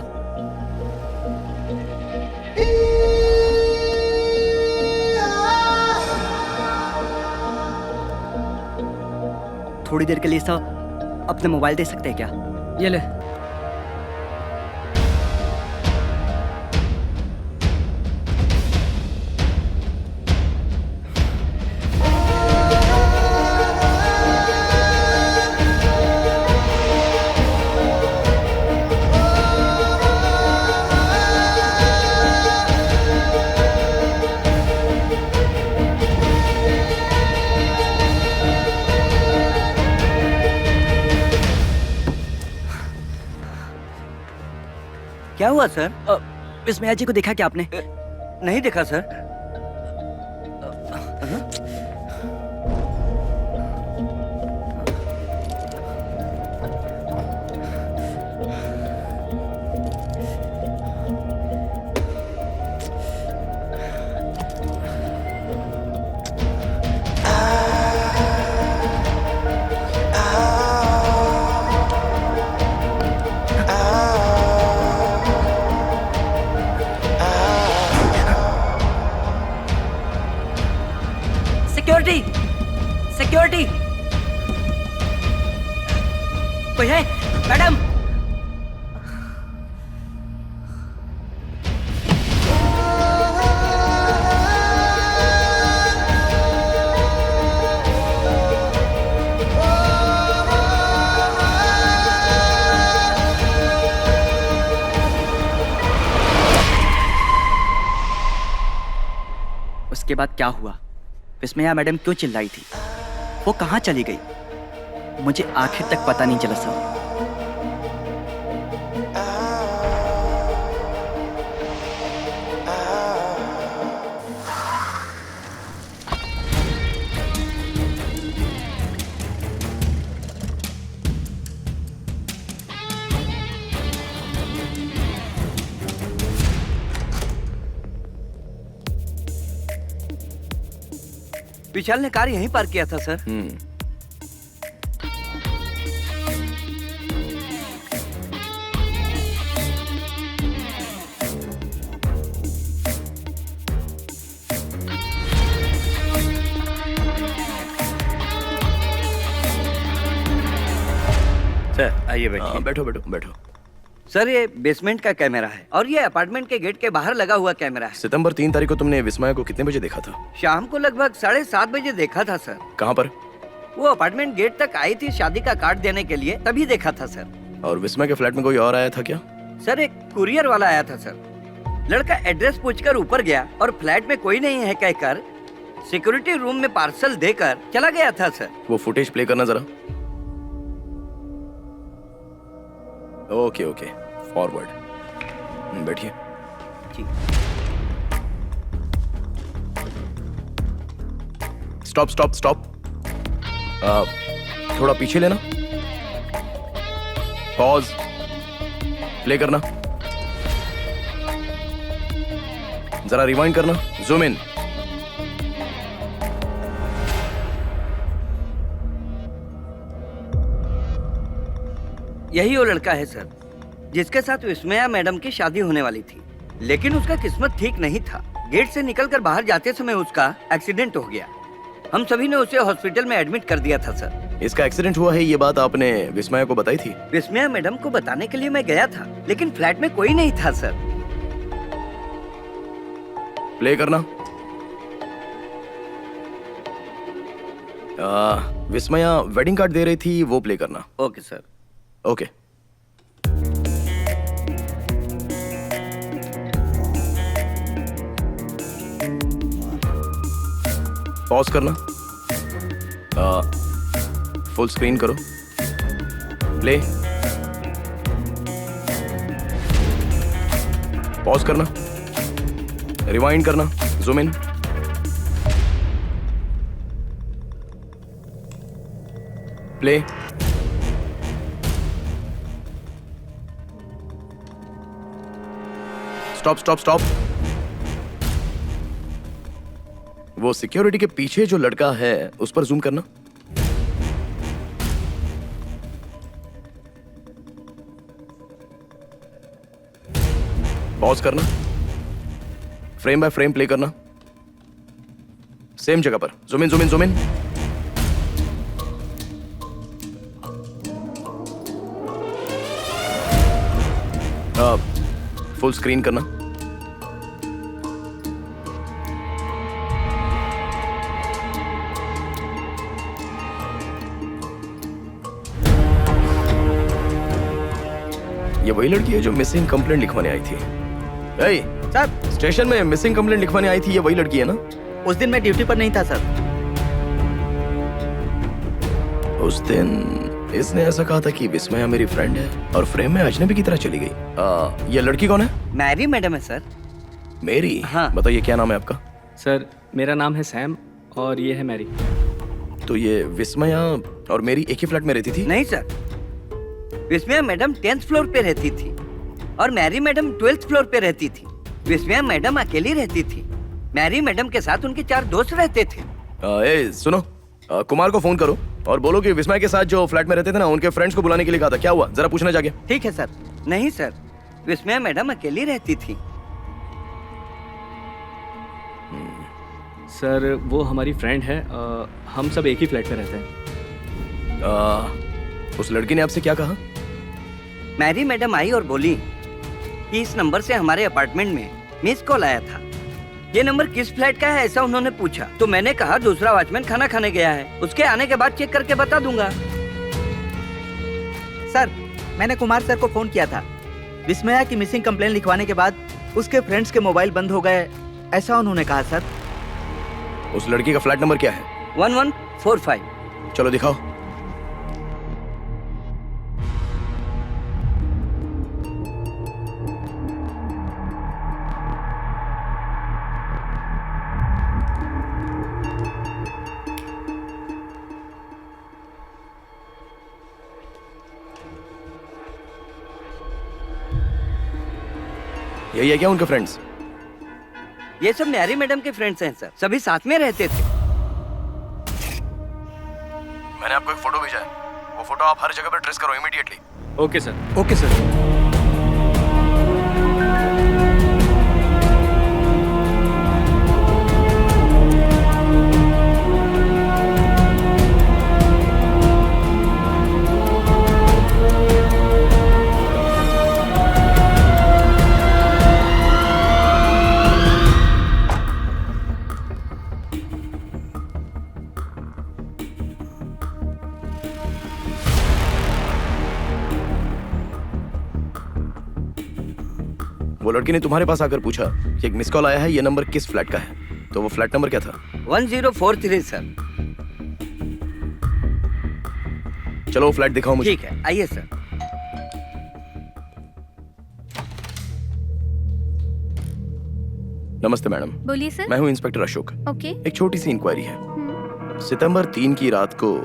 Speaker 7: थोड़ी देर के लिए सर अपना मोबाइल दे सकते हैं क्या?
Speaker 5: ये ले।
Speaker 7: क्या हुआ सर? विस्मया जी को देखा क्या आपने? नहीं देखा सर। सिक्योरिटी, कोई है? मैडम, उसके बाद क्या हुआ? विस्मया मैडम क्यों चिल्लाई थी? वो कहाँ चली गई? मुझे आखिर तक पता नहीं चला सर। विशाल ने कार यहीं पार्क किया था सर। सर आइए बैठिए।
Speaker 3: बैठो बैठो बैठो।
Speaker 7: सर ये बेसमेंट का कैमरा है और ये अपार्टमेंट के गेट के बाहर लगा हुआ कैमरा है।
Speaker 3: सितंबर 3 तारीख को तुमने विस्मया को कितने बजे देखा था?
Speaker 7: शाम को लगभग 7:30 बजे देखा था सर।
Speaker 3: कहाँ पर?
Speaker 7: वो अपार्टमेंट गेट तक आई थी शादी का कार्ड देने के लिए, तभी देखा था सर।
Speaker 3: और विस्मया के फ्लैट में कोई और आया था क्या?
Speaker 7: सर एक कुरियर वाला आया था सर। लड़का एड्रेस पूछकर ऊपर गया और फ्लैट में कोई नहीं है कहकर सिक्योरिटी रूम में पार्सल देकर चला गया था सर।
Speaker 3: वो फुटेज प्ले करना जरा। Okay okay, forward. बैठिए।
Speaker 7: जी।
Speaker 3: Stop stop stop. थोड़ा पीछे लेना। पॉज। प्ले करना। जरा रिवाइंड करना। Zoom in.
Speaker 7: यही वो लड़का है सर जिसके साथ विस्मया मैडम की शादी होने वाली थी, लेकिन उसका किस्मत ठीक नहीं था। गेट से निकलकर बाहर जाते समय उसका एक्सीडेंट हो गया। हम सभी ने उसे हॉस्पिटल में एडमिट कर दिया था सर।
Speaker 3: इसका एक्सीडेंट हुआ है ये बात आपने विस्मया को बताई थी?
Speaker 7: विस्मया मैडम को बताने के लिए मैं गया था, लेकिन फ्लैट में कोई नहीं था सर।
Speaker 3: प्ले करना। विस्मया वेडिंग कार्ड दे रही थी, वो प्ले करना।
Speaker 7: Okay sir.
Speaker 3: ओके। पॉज करना। फुल स्क्रीन करो। प्ले। पॉज करना। रिवाइंड करना। जूम इन। प्ले। Stop stop stop. वो सिक्योरिटी के पीछे जो लड़का है उस पर जूम करना। पॉज करना। फ्रेम बाय फ्रेम प्ले करना। सेम जगह पर। Zoom in zoom in zoom in. Full screen करना। ये वही लड़की है जो मिसिंग कंप्लेंट लिखवाने आई थी?
Speaker 6: सर
Speaker 3: स्टेशन में मिसिंग कंप्लेंट लिखवाने आई थी, ये वही लड़की है ना?
Speaker 6: उस दिन मैं ड्यूटी पर नहीं था सर।
Speaker 3: उस दिन इसने ऐसा कहा था कि विस्मया मेरी फ्रेंड है और फ्रेम में अजनबी की तरह चली गई। ये लड़की कौन है?
Speaker 7: मैरी मैडम है सर।
Speaker 3: मेरी?
Speaker 7: हाँ।
Speaker 3: बताइए क्या नाम है आपका?
Speaker 2: सर मेरा नाम है सैम और ये है मैरी।
Speaker 3: तो ये विस्मया और मेरी एक ही फ्लैट में रहती थी?
Speaker 7: नहीं सर, विस्मया मैडम 10th फ्लोर पे रहती थी और मैरी मैडम 12th फ्लोर पे रहती थी। विस्मया मैडम अकेली रहती थी। मैरी मैडम के साथ उनके 4 दोस्त रहते थे।
Speaker 3: सुनो, कुमार को फोन करो और बोलो कि विस्मया के साथ जो फ्लैट में रहते थे ना, उनके फ्रेंड्स को बुलाने के लिए कहा था। क्या हुआ, जरा पूछना जाके।
Speaker 6: ठीक है सर।
Speaker 7: नहीं सर, विस्मया मैडम अकेली रहती थी।
Speaker 2: सर वो हमारी फ्रेंड है, हम सब एक ही फ्लैट में रहते हैं।
Speaker 3: उस लड़की ने आपसे क्या कहा?
Speaker 7: मैरी मैडम आई और बोली कि इस नंबर से हमारे अपार्टमेंट में मिस कॉल आया था। ये नंबर किस फ्लैट का है ऐसा उन्होंने पूछा, तो मैंने कहा दूसरा वॉचमैन खाना खाने गया है, उसके आने के बाद चेक करके बता दूंगा।
Speaker 6: सर मैंने कुमार सर को फोन किया था। विस्मया की मिसिंग कंप्लेंट लिखवाने के बाद उसके फ्रेंड्स के मोबाइल बंद हो गए ऐसा उन्होंने कहा सर।
Speaker 3: उस लड़की का फ्लैट नंबर क्या है?
Speaker 7: 1145।
Speaker 3: चलो दिखाओ। यही है क्या उनके फ्रेंड्स?
Speaker 7: ये सब न्यारी मैडम के फ्रेंड्स हैं सर, सभी साथ में रहते थे।
Speaker 3: मैंने आपको एक फोटो भेजा है, वो फोटो आप हर जगह पर ट्रेस करो immediately.
Speaker 2: Okay sir.
Speaker 1: Okay sir.
Speaker 3: वो लड़की ने तुम्हारे पास आकर पूछा कि एक मिस कॉल आया है, ये नंबर किस फ्लैट का है? तो वो फ्लैट नंबर क्या था?
Speaker 7: 1043 सर।
Speaker 3: चलो वो फ्लैट दिखाओ मुझे।
Speaker 7: ठीक है, आइए सर।
Speaker 3: नमस्ते मैडम।
Speaker 4: बोलिए सर।
Speaker 3: मैं हूँ इंस्पेक्टर अशोक।
Speaker 4: ओके।
Speaker 3: एक छोटी सी इंक्वायरी है। सितंबर 3 की रात को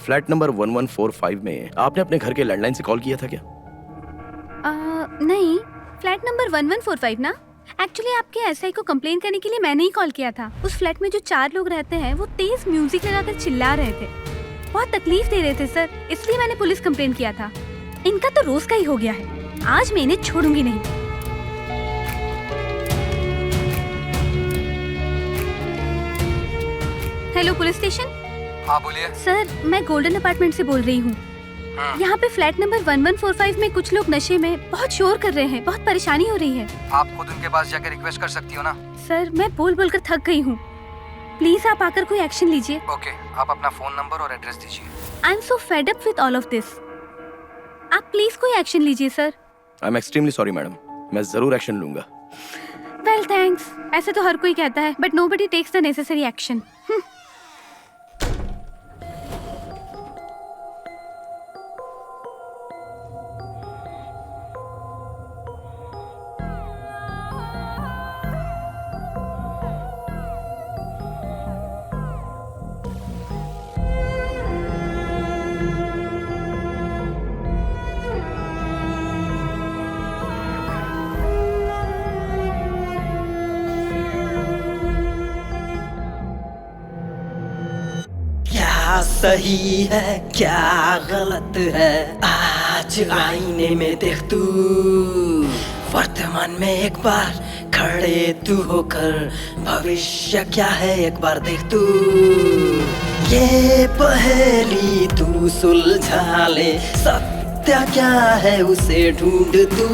Speaker 3: फ्लैट नंबर 1145 में आपने अपने घर के लैंडलाइन से कॉल किया था क्या?
Speaker 4: नहीं, फ्लैट नंबर 1145 ना। एक्चुअली आपके एसआई को कंप्लेन करने के लिए मैंने ही कॉल किया था। उस फ्लैट में जो 4 लोग रहते हैं वो तेज म्यूजिक लगाकर चिल्ला रहे थे, बहुत तकलीफ दे रहे थे सर, इसलिए मैंने पुलिस कंप्लेन किया था। इनका तो रोज का ही हो गया है, आज मैं इन्हें छोड़ूंगी नहीं। Hello police station.
Speaker 1: हाँ बोलिए।
Speaker 4: सर, मैं गोल्डन अपार्टमेंट से बोल रही हूँ। यहाँ पे फ्लैट नंबर 1145 में कुछ लोग नशे में बहुत शोर कर रहे हैं, बहुत परेशानी हो रही है।
Speaker 1: आप खुद उनके पास जाकर रिक्वेस्ट कर सकती हो ना।
Speaker 4: सर, मैं बोल बोल कर थक गई हूँ, प्लीज आप आकर कोई एक्शन लीजिए।
Speaker 1: ओके, आप अपना फोन नंबर और एड्रेस दीजिए।
Speaker 4: I am so fed up with all of this. आप प्लीज कोई एक्शन लीजिए sir.
Speaker 3: I am extremely sorry madam, मैं जरूर एक्शन लूंगा।
Speaker 4: Well thanks. ऐसे तो हर कोई कहता है, but nobody takes the necessary action.
Speaker 11: क्या सही है क्या गलत है, आज आईने में देख तू, वर्तमान में एक बार खड़े तू होकर, भविष्य क्या है एक बार देख तू। ये पहेली तू सुलझा ले, सत्य क्या है उसे ढूंढ तू,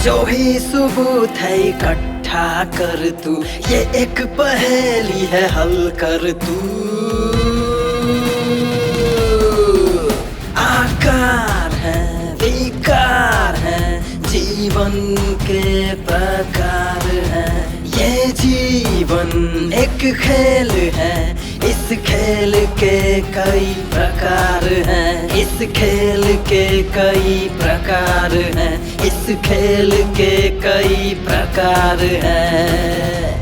Speaker 11: जो भी सबूत है इकट्ठा कर तू, ये एक पहेली है हल कर तू। आकार है विकार है, जीवन के प्रकार है, ये जीवन एक खेल है, इस खेल के कई प्रकार हैं, इस खेल के कई प्रकार हैं, इस खेल के कई प्रकार हैं।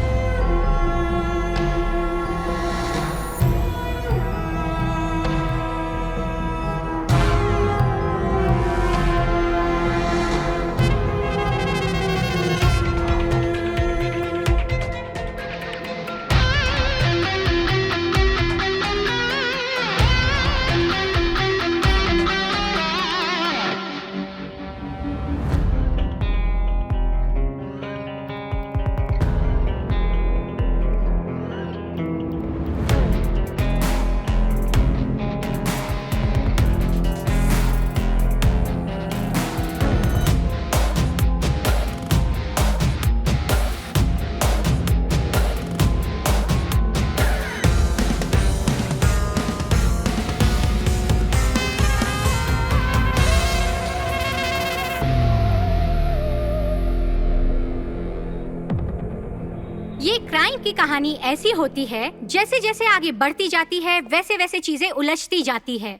Speaker 12: कहानी ऐसी होती है, जैसे जैसे आगे बढ़ती जाती है वैसे वैसे चीजें उलझती जाती है,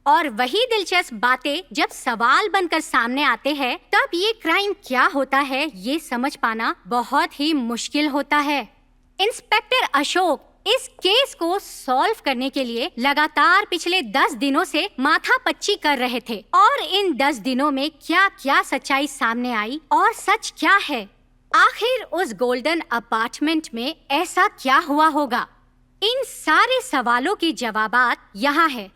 Speaker 12: और वही दिलचस्प बातें जब सवाल बनकर सामने आते हैं, तब ये क्राइम क्या होता है ये समझ पाना बहुत ही मुश्किल होता है। इंस्पेक्टर अशोक इस केस को सॉल्व करने के लिए लगातार पिछले 10 दिनों से माथापच्ची कर रहे थे, और इन 10 दिनों में क्या क्या सच्चाई सामने आई और सच क्या है, आखिर उस गोल्डन अपार्टमेंट में ऐसा क्या हुआ होगा, इन सारे सवालों के जवाबात यहाँ है।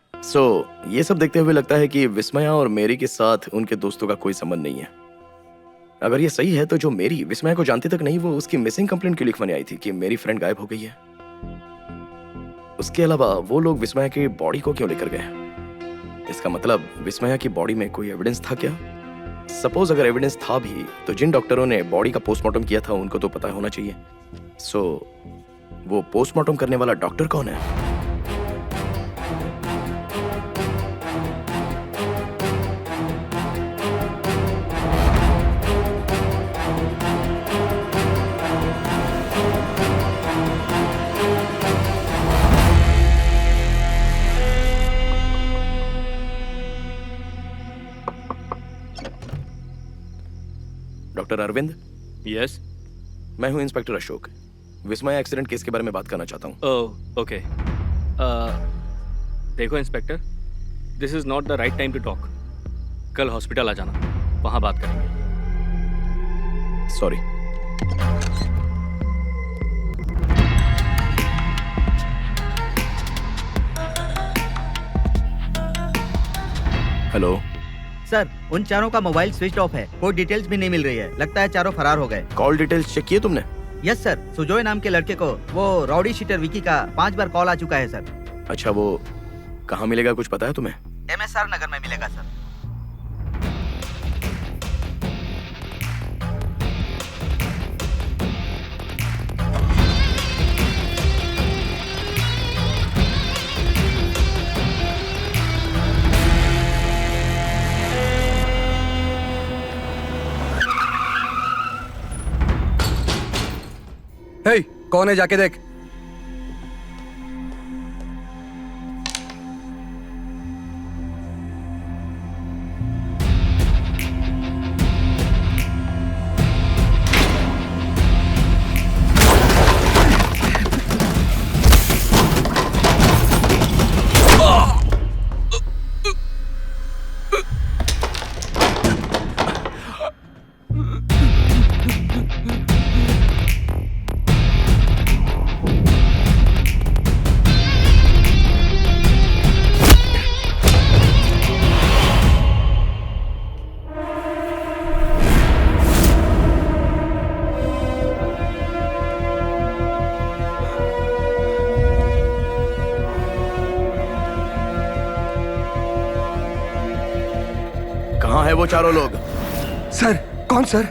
Speaker 3: ये सब देखते हुए लगता है कि विस्मया और मेरी के साथ उनके दोस्तों का कोई संबंध नहीं है। अगर ये सही है तो जो मेरी विस्मया को जानती तक नहीं, वो उसकी मिसिंग कंप्लेंट क्यों लिखवाने आई थी कि मेरी फ्रेंड गायब हो गई है। उसके अलावा वो लोग विस्मया की बॉडी को क्यों लेकर गए? इसका मतलब विस्मया की बॉडी में कोई एविडेंस था क्या? सपोज अगर एविडेंस था भी तो जिन डॉक्टरों ने बॉडी का पोस्टमार्टम किया था उनको तो पता होना चाहिए। वो पोस्टमार्टम करने वाला डॉक्टर कौन है? डॉक्टर अरविंद?
Speaker 2: यस।
Speaker 3: मैं हूं inspector Ashok. Vismaya accident case के बारे में बात करना चाहता हूं।
Speaker 2: Oh okay. देखो inspector, this is not the right time to talk. कल हॉस्पिटल आ जाना, वहां बात करेंगे।
Speaker 3: सॉरी। हेलो
Speaker 6: सर, उन चारों का मोबाइल स्विच ऑफ है, कोई डिटेल्स भी नहीं मिल रही है। लगता है चारों फरार हो गए।
Speaker 3: कॉल डिटेल्स चेक किए तुमने?
Speaker 6: यस सर, सुजोय नाम के लड़के को वो राउडी शीटर विकी का 5 बार कॉल आ चुका है सर।
Speaker 3: अच्छा, वो कहाँ मिलेगा कुछ पता है तुम्हें?
Speaker 6: MSR नगर में मिलेगा सर।
Speaker 1: हे, कौन है जाके देख।
Speaker 3: कहाँ है वो चारों लोग?
Speaker 1: सर, कौन सर?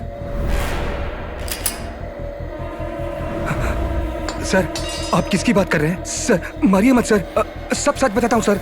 Speaker 1: सर, आप किसकी बात कर रहे हैं? सर, मारिए मत सर। सब सच बताता हूँ सर।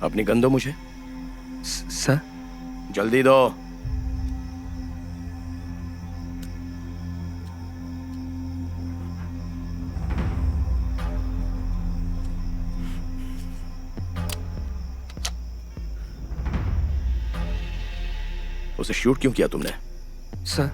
Speaker 3: अपनी गन दो मुझे।
Speaker 1: सर
Speaker 3: जल्दी दो। उसे शूट क्यों किया तुमने?
Speaker 1: Sir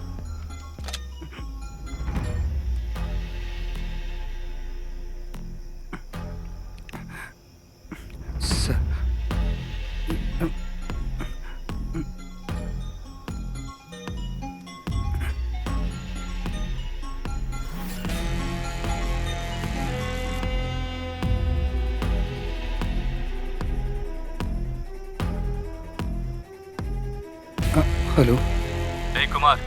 Speaker 1: hello.
Speaker 2: हे कुमार,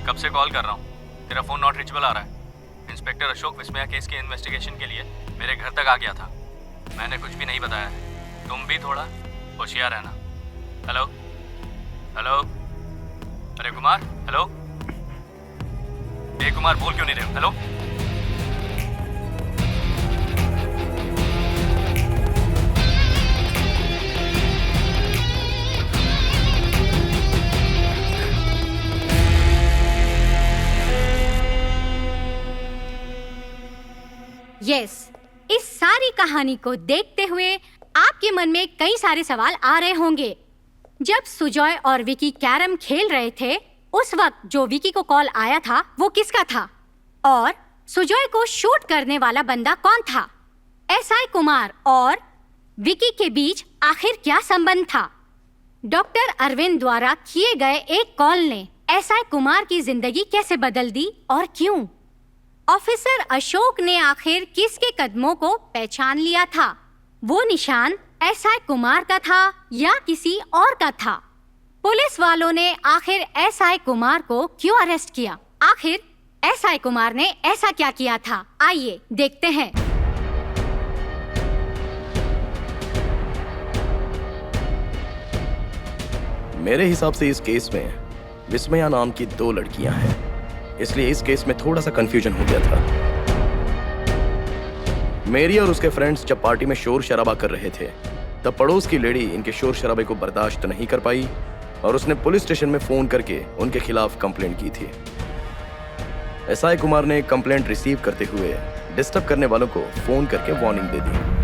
Speaker 2: कब से कॉल कर रहा हूँ, तेरा फोन नॉट रीचेबल आ रहा है। इंस्पेक्टर अशोक विस्मया केस के इन्वेस्टिगेशन के लिए मेरे घर तक आ गया था। मैंने कुछ भी नहीं बताया है, तुम भी थोड़ा होशियार रहना। हेलो हेलो, अरे कुमार, हेलो। हे कुमार, बोल क्यों नहीं रहे हो? हेलो।
Speaker 12: यस, इस सारी कहानी को देखते हुए आपके मन में कई सारे सवाल आ रहे होंगे। जब सुजॉय और विकी कैरम खेल रहे थे, उस वक्त जो विकी को कॉल आया था वो किसका था? और सुजॉय को शूट करने वाला बंदा कौन था? एसआई कुमार और विकी के बीच आखिर क्या संबंध था? डॉक्टर अरविंद द्वारा किए गए एक कॉल ने एसआई कुमार की जिंदगी कैसे बदल दी और क्यों? ऑफिसर अशोक ने आखिर किसके कदमों को पहचान लिया था? वो निशान एसआई कुमार का था या किसी और का था? पुलिस वालों ने आखिर एसआई कुमार को क्यों अरेस्ट किया? आखिर एसआई कुमार ने ऐसा क्या किया था? आइए देखते हैं।
Speaker 3: मेरे हिसाब से इस केस में विस्मया नाम की 2 लड़कियां हैं, इसलिए इस केस में थोड़ा सा कंफ्यूजन हो गया था। मेरी और उसके फ्रेंड्स जब पार्टी में शोर शराबा कर रहे थे, तब पड़ोस की लेडी इनके शोर शराबे को बर्दाश्त नहीं कर पाई और उसने पुलिस स्टेशन में फोन करके उनके खिलाफ कंप्लेंट की थी। एसआई कुमार ने कंप्लेंट रिसीव करते हुए डिस्टर्ब करने वालों को फोन करके वार्निंग दे दी।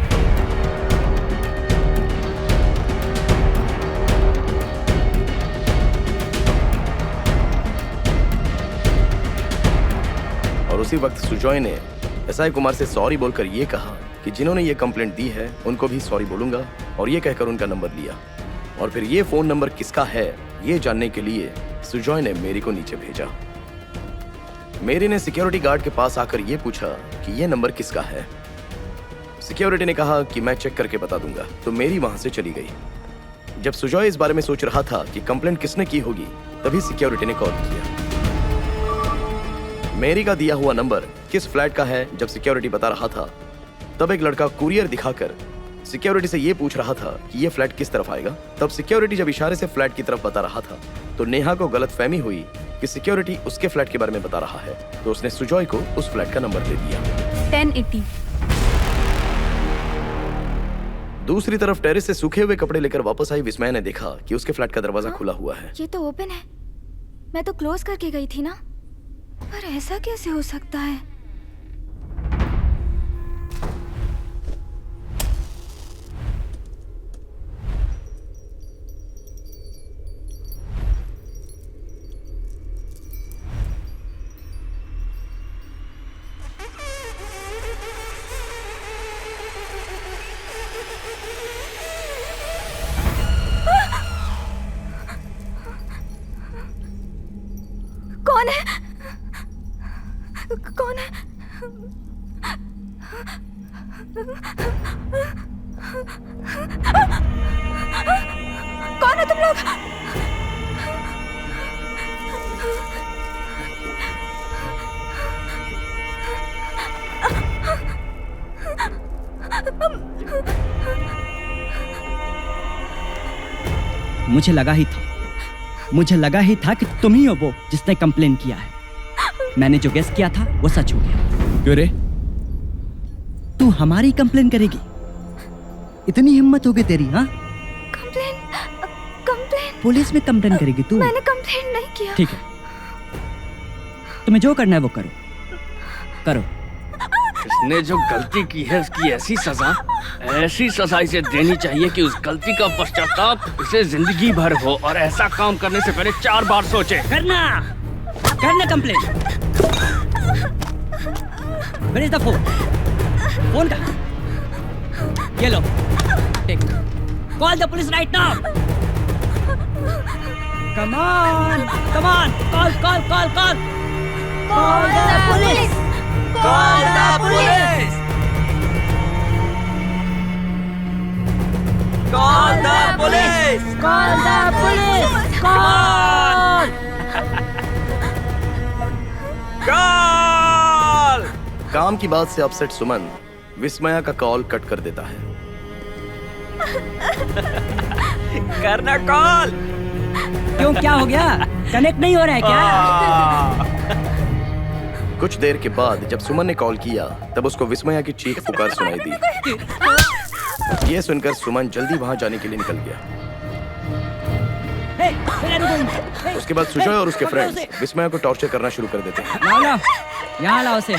Speaker 3: और उसी वक्त सुजॉय ने एसआई कुमार से सॉरी बोलकर ये कहा कि जिन्होंने ये कंप्लेंट दी है उनको भी सॉरी बोलूंगा, और ये कहकर उनका नंबर लिया। और फिर ये फोन नंबर किसका है ये जानने के लिए सुजॉय ने मेरी को नीचे भेजा। मेरी ने सिक्योरिटी गार्ड के पास आकर ये पूछा कि ये नंबर किसका है। सिक्योरिटी ने कहा कि मैं चेक करके बता दूंगा, तो मेरी वहां से चली गई। जब सुजॉय इस बारे में सोच रहा था कि कंप्लेंट किसने की होगी, तभी सिक्योरिटी ने कॉल किया। मेरी का दिया हुआ नंबर किस फ्लैट का है जब सिक्योरिटी बता रहा था, तब एक लड़का कुरियर दिखाकर सिक्योरिटी से ये पूछ रहा था कि ये फ्लैट किस तरफ आएगा। तब सिक्योरिटी जब इशारे से फ्लैट की तरफ बता रहा था, तो नेहा को गलतफहमी हुई कि सिक्योरिटी उसके फ्लैट के बारे में बता रहा है, तो उसने सुजॉय को उस फ्लैट का नंबर दे दिया।
Speaker 4: 1080।
Speaker 3: दूसरी तरफ टेरेस से सूखे हुए कपड़े लेकर वापस आई विस्मया ने देखा कि उसके फ्लैट का दरवाजा खुला हुआ है।
Speaker 9: ये तो ओपन है, मैं तो क्लोज करके गई थी ना, पर ऐसा कैसे हो सकता है? कौन है? कौन है? कौन है तुम लोग?
Speaker 13: मुझे लगा ही था कि तुम ही हो वो जिसने कंप्लेन किया है। मैंने जो गेस किया था वो सच हो गया।
Speaker 3: क्यों रे?
Speaker 13: तू हमारी कंप्लेन करेगी? इतनी हिम्मत हो गई तेरी? हाँ, पुलिस में कंप्लेन करेगी तू?
Speaker 9: मैंने कंप्लेंट नहीं किया।
Speaker 13: ठीक है, तुम्हें जो करना है वो करो, करो।
Speaker 2: इसने जो गलती की है उसकी ऐसी सजा इसे देनी चाहिए कि उस गलती का पश्चाताप इसे जिंदगी भर हो, और ऐसा काम करने से पहले 4 बार सोचे।
Speaker 13: करना complain. Where is the phone? Phone का ये लो, take. Call the police right now. Come on, call. Call the police. Call the police. Call the police. Call the police. Call.
Speaker 3: Call. काम की बात से अपसेट सुमन विस्मया का कॉल कट कर देता है।
Speaker 10: करना कॉल।
Speaker 13: क्यों, क्या हो गया? कनेक्ट नहीं हो रहा है क्या?
Speaker 3: कुछ देर के बाद जब सुमन ने कॉल किया तब उसको विस्मया की चीख पुकार सुनाई दी। ये सुनकर सुमन जल्दी वहां जाने के लिए निकल गया। उसके बाद सुजॉय और उसके फ्रेंड्स विस्मया को टॉर्चर करना शुरू कर देते हैं।
Speaker 13: लाओ, यहाँ लाओ उसे।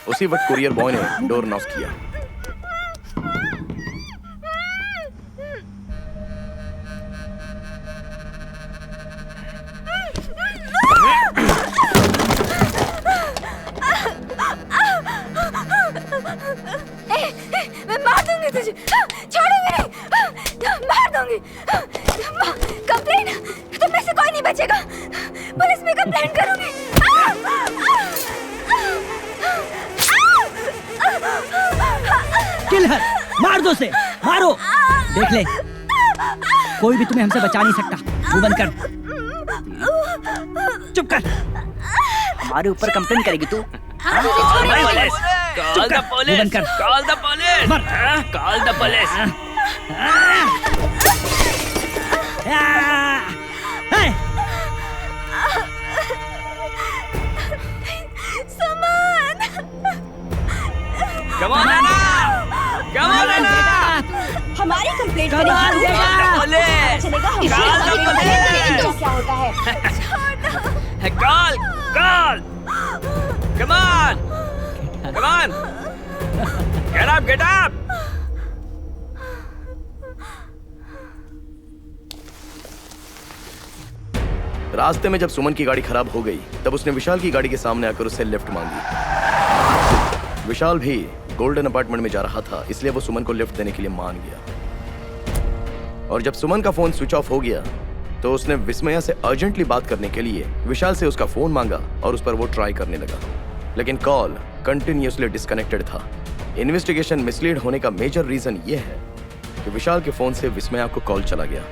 Speaker 3: उसी वक्त कुरियर बॉय ने डोर नॉक किया।
Speaker 9: मैं मार दूंगी तुझे, छोड़ूंगी नहीं, मार दूंगी। कंप्लेन, तुम में से कोई नहीं बचेगा। पुलिस में कंप्लेन करूंगी।
Speaker 13: किलर, मार दो उसे, मारो। देख ले, कोई भी तुम्हें हमसे बचा नहीं सकता। मुंह बंद कर, चुप कर।
Speaker 7: हमारे ऊपर कंप्लेन करेगी तू?
Speaker 2: Call the police! Call the police! Call the police!
Speaker 9: Suman!
Speaker 10: Come on, Anna! Come on, Anna!
Speaker 9: हमारी complaint
Speaker 10: Call the police! Call the police!
Speaker 9: क्या होता है?
Speaker 10: Call! Come on! Come on! Get up!
Speaker 3: रास्ते में जब सुमन की गाड़ी खराब हो गई तब उसने विशाल की गाड़ी के सामने आकर उससे लिफ्ट मांगी। विशाल भी गोल्डन अपार्टमेंट में जा रहा था, इसलिए वो सुमन को लिफ्ट देने के लिए मान गया। और जब सुमन का फोन स्विच ऑफ हो गया तो उसने विस्मया से अर्जेंटली बात करने के लिए विशाल से उसका फोन मांगा और उस पर वो ट्राई करने लगा, लेकिन कॉल कंटिन्यूअसली डिस्कनेक्टेड था। इन्वेस्टिगेशन मिसलीड होने का मेजर रीजन ये है कि विशाल के फोन से विस्मया को कॉल चला गया।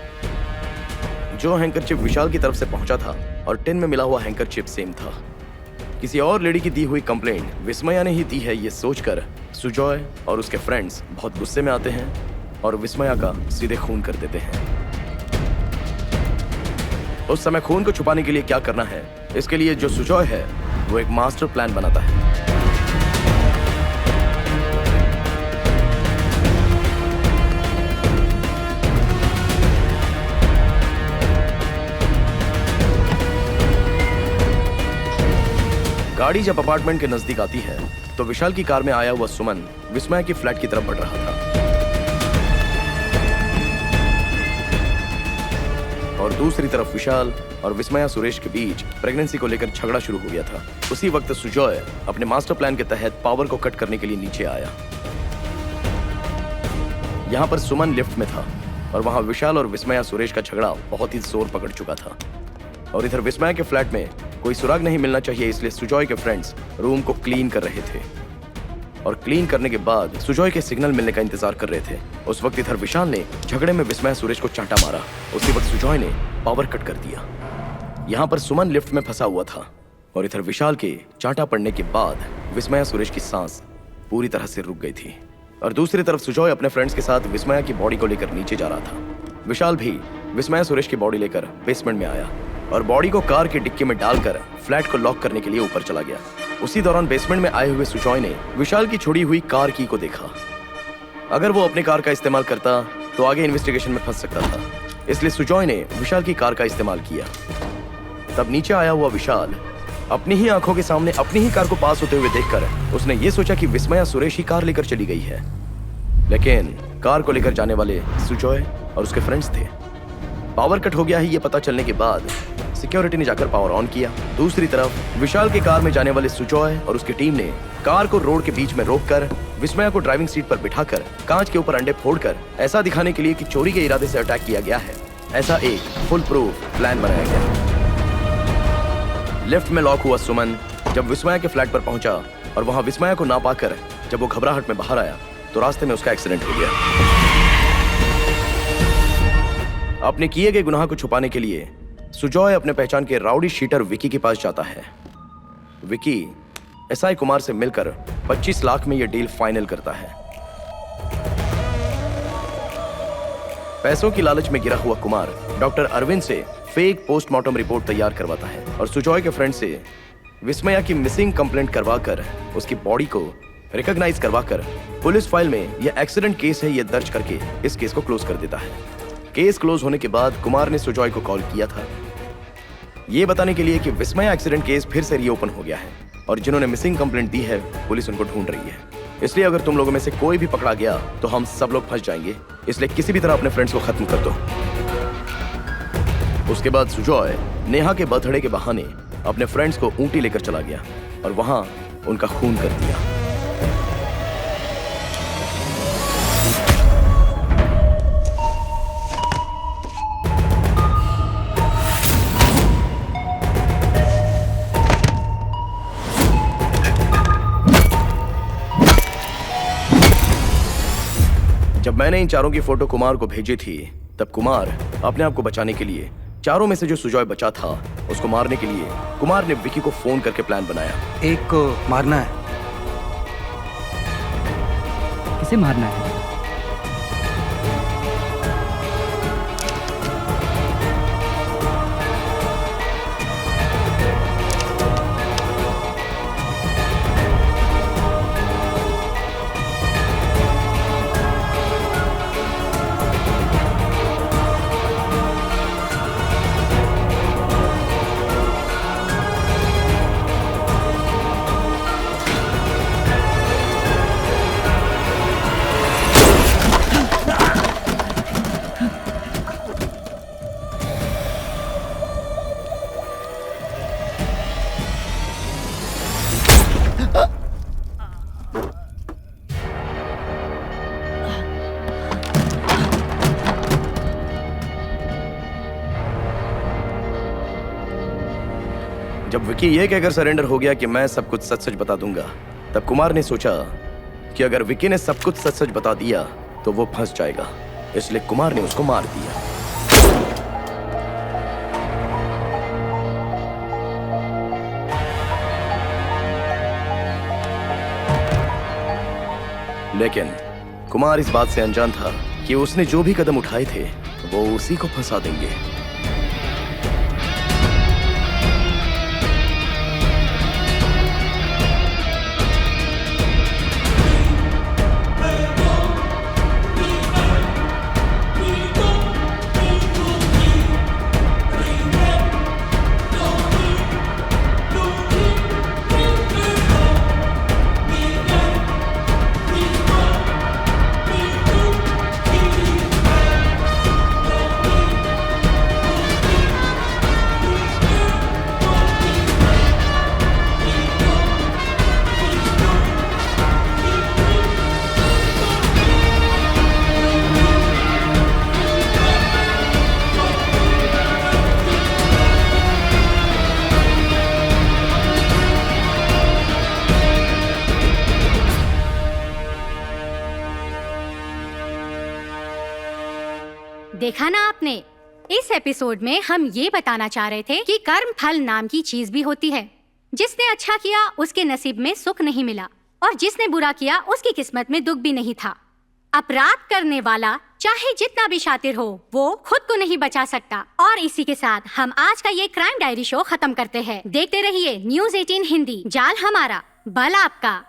Speaker 3: जो हैंकरचिप विशाल की तरफ से पहुंचा था और टिन में मिला हुआ हैंकरचिप सेम था। किसी और लेडी की दी हुई कंप्लेंट विस्मया ने ही दी है, ये सोचकर सुजॉय और उसके फ्रेंड्स बहुत गुस्से में आते हैं और विस्मया का सीधे खून कर देते हैं। उस समय खून को छुपाने के लिए क्या करना है, इसके लिए जो सुजॉय है वो एक मास्टर प्लान बनाता है। गाड़ी जब अपार्टमेंट के नजदीक आती है तो विशाल की कार में आया हुआ सुमन विस्मया की फ्लैट की तरफ बढ़ रहा था और दूसरी तरफ विशाल और विस्मया सुरेश के बीच प्रेगनेंसी को लेकर झगड़ा शुरू हो गया था। उसी वक्त सुजॉय अपने मास्टर प्लान के तहत पावर को कट करने के लिए नीचे आया। यहाँ पर सुमन लिफ्ट में था और वहां विशाल और विस्मया सुरेश का झगड़ा बहुत ही जोर पकड़ चुका था और इधर विस्मया के फ्लैट में कोई सुराग नहीं मिलना चाहिए, इसलिए सुजॉय के फ्रेंड्स रूम को क्लीन कर रहे थे और क्लीन करने के बाद सुजॉय के सिग्नल मिलने का इंतजार कर रहे थे। उस वक्त इधर विशाल ने झगड़े में विस्मया सुरेश को चांटा मारा। उसी वक्त सुजॉय ने पावर कट कर दिया। यहाँ पर सुमन लिफ्ट में फंसा हुआ था और इधर विशाल के चांटा पड़ने के बाद विस्मया सुरेश की सांस पूरी तरह से रुक गई थी और दूसरी तरफ सुजॉय अपने फ्रेंड्स के साथ विस्मया की बॉडी को लेकर नीचे जा रहा था। विशाल भी विस्मया सुरेश की बॉडी लेकर बेसमेंट में आया और बॉडी को कार के डिक्की में डालकर फ्लैट को लॉक करने के लिए ऊपर चला गया। उसी दौरान बेसमेंट में आए हुए सुजॉय ने विशाल की छोड़ी हुई कार की को देखा अगर वो अपनी कार का इस्तेमाल करता तो आगे इन्वेस्टिगेशन में फंस सकता था। इसलिए सुजॉय ने विशाल की कार का इस्तेमाल किया। तब नीचे आया हुआ विशाल अपनी ही आंखों के सामने अपनी ही कार को पास होते हुए देखकर उसने ये सोचा कि विस्मया सुरेश ही कार लेकर चली गई है, लेकिन कार को लेकर जाने वाले सुजॉय और उसके फ्रेंड्स थे। पावर कट हो गया है ये पता चलने के बाद सिक्योरिटी ने जाकर पावर ऑन किया। दूसरी तरफ विशाल की कार में जाने वाले सुजॉय और उसकी टीम ने कार को रोड के बीच में रोककर विस्मया को ड्राइविंग सीट पर बिठाकर कांच के ऊपर अंडे फोड़कर ऐसा दिखाने के लिए कि चोरी के इरादे से अटैक किया गया है, ऐसा एक फुल प्रूफ प्लान बनाया गया। लिफ्ट में लॉक हुआ सुमन जब विस्मया के फ्लैट पर पहुंचा और वहां विस्मया को ना पाकर जब वो घबराहट में बाहर आया तो रास्ते में उसका एक्सीडेंट हो गया। अपने किए गए गुनाह को छुपाने के लिए सुजॉय अपने पहचान के राउडी शीटर विकी के पास जाता है। विकी एसआई कुमार से मिलकर 25 लाख में यह डील फाइनल करता है। पैसों की लालच में गिरा हुआ कुमार डॉक्टर अरविंद से फेक पोस्टमार्टम रिपोर्ट तैयार करवाता है और सुजॉय के फ्रेंड से विस्मया की मिसिंग कंप्लेंट करवाकर उसकी बॉडी को रिकॉग्नाइज करवाकर पुलिस फाइल में यह एक्सीडेंट केस है यह दर्ज करके इस केस को क्लोज कर देता है। केस क्लोज होने के बाद कुमार ने सुजॉय को कॉल किया था यह बताने के लिए कि विस्मया एक्सीडेंट केस फिर से रीओपन हो गया है और जिन्होंने मिसिंग कंप्लेंट दी है पुलिस उनको ढूंढ रही है। इसलिए अगर तुम लोगों में से कोई भी पकड़ा गया तो हम सब लोग फंस जाएंगे, इसलिए किसी भी तरह अपने फ्रेंड्स को खत्म कर दो। उसके बाद सुजॉय नेहा के बर्थडे के बहाने अपने फ्रेंड्स को ऊंटी लेकर चला गया और वहां उनका खून कर दिया। जब मैंने इन चारों की फोटो कुमार को भेजी थी तब कुमार अपने आप को बचाने के लिए चारों में से जो सुजॉय बचा था उसको मारने के लिए कुमार ने विकी को फोन करके प्लान बनाया।
Speaker 1: एक को मारना है।
Speaker 13: किसे मारना है?
Speaker 3: जब विकी ये कहकर सरेंडर हो गया कि मैं सब कुछ सच सच बता दूंगा तब कुमार ने सोचा कि अगर विकी ने सब कुछ सच सच बता दिया तो वो फंस जाएगा, इसलिए कुमार ने उसको मार दिया। लेकिन कुमार इस बात से अनजान था कि उसने जो भी कदम उठाए थे वो उसी को फंसा देंगे।
Speaker 12: देखा ना आपने, इस एपिसोड में हम ये बताना चाह रहे थे कि कर्म फल नाम की चीज भी होती है। जिसने अच्छा किया उसके नसीब में सुख नहीं मिला और जिसने बुरा किया उसकी किस्मत में दुख भी नहीं था। अपराध करने वाला चाहे जितना भी शातिर हो वो खुद को नहीं बचा सकता। और इसी के साथ हम आज का ये क्राइम डायरी शो खत्म करते हैं। देखते रहिए News 18 हिंदी। जाल हमारा, बल आपका।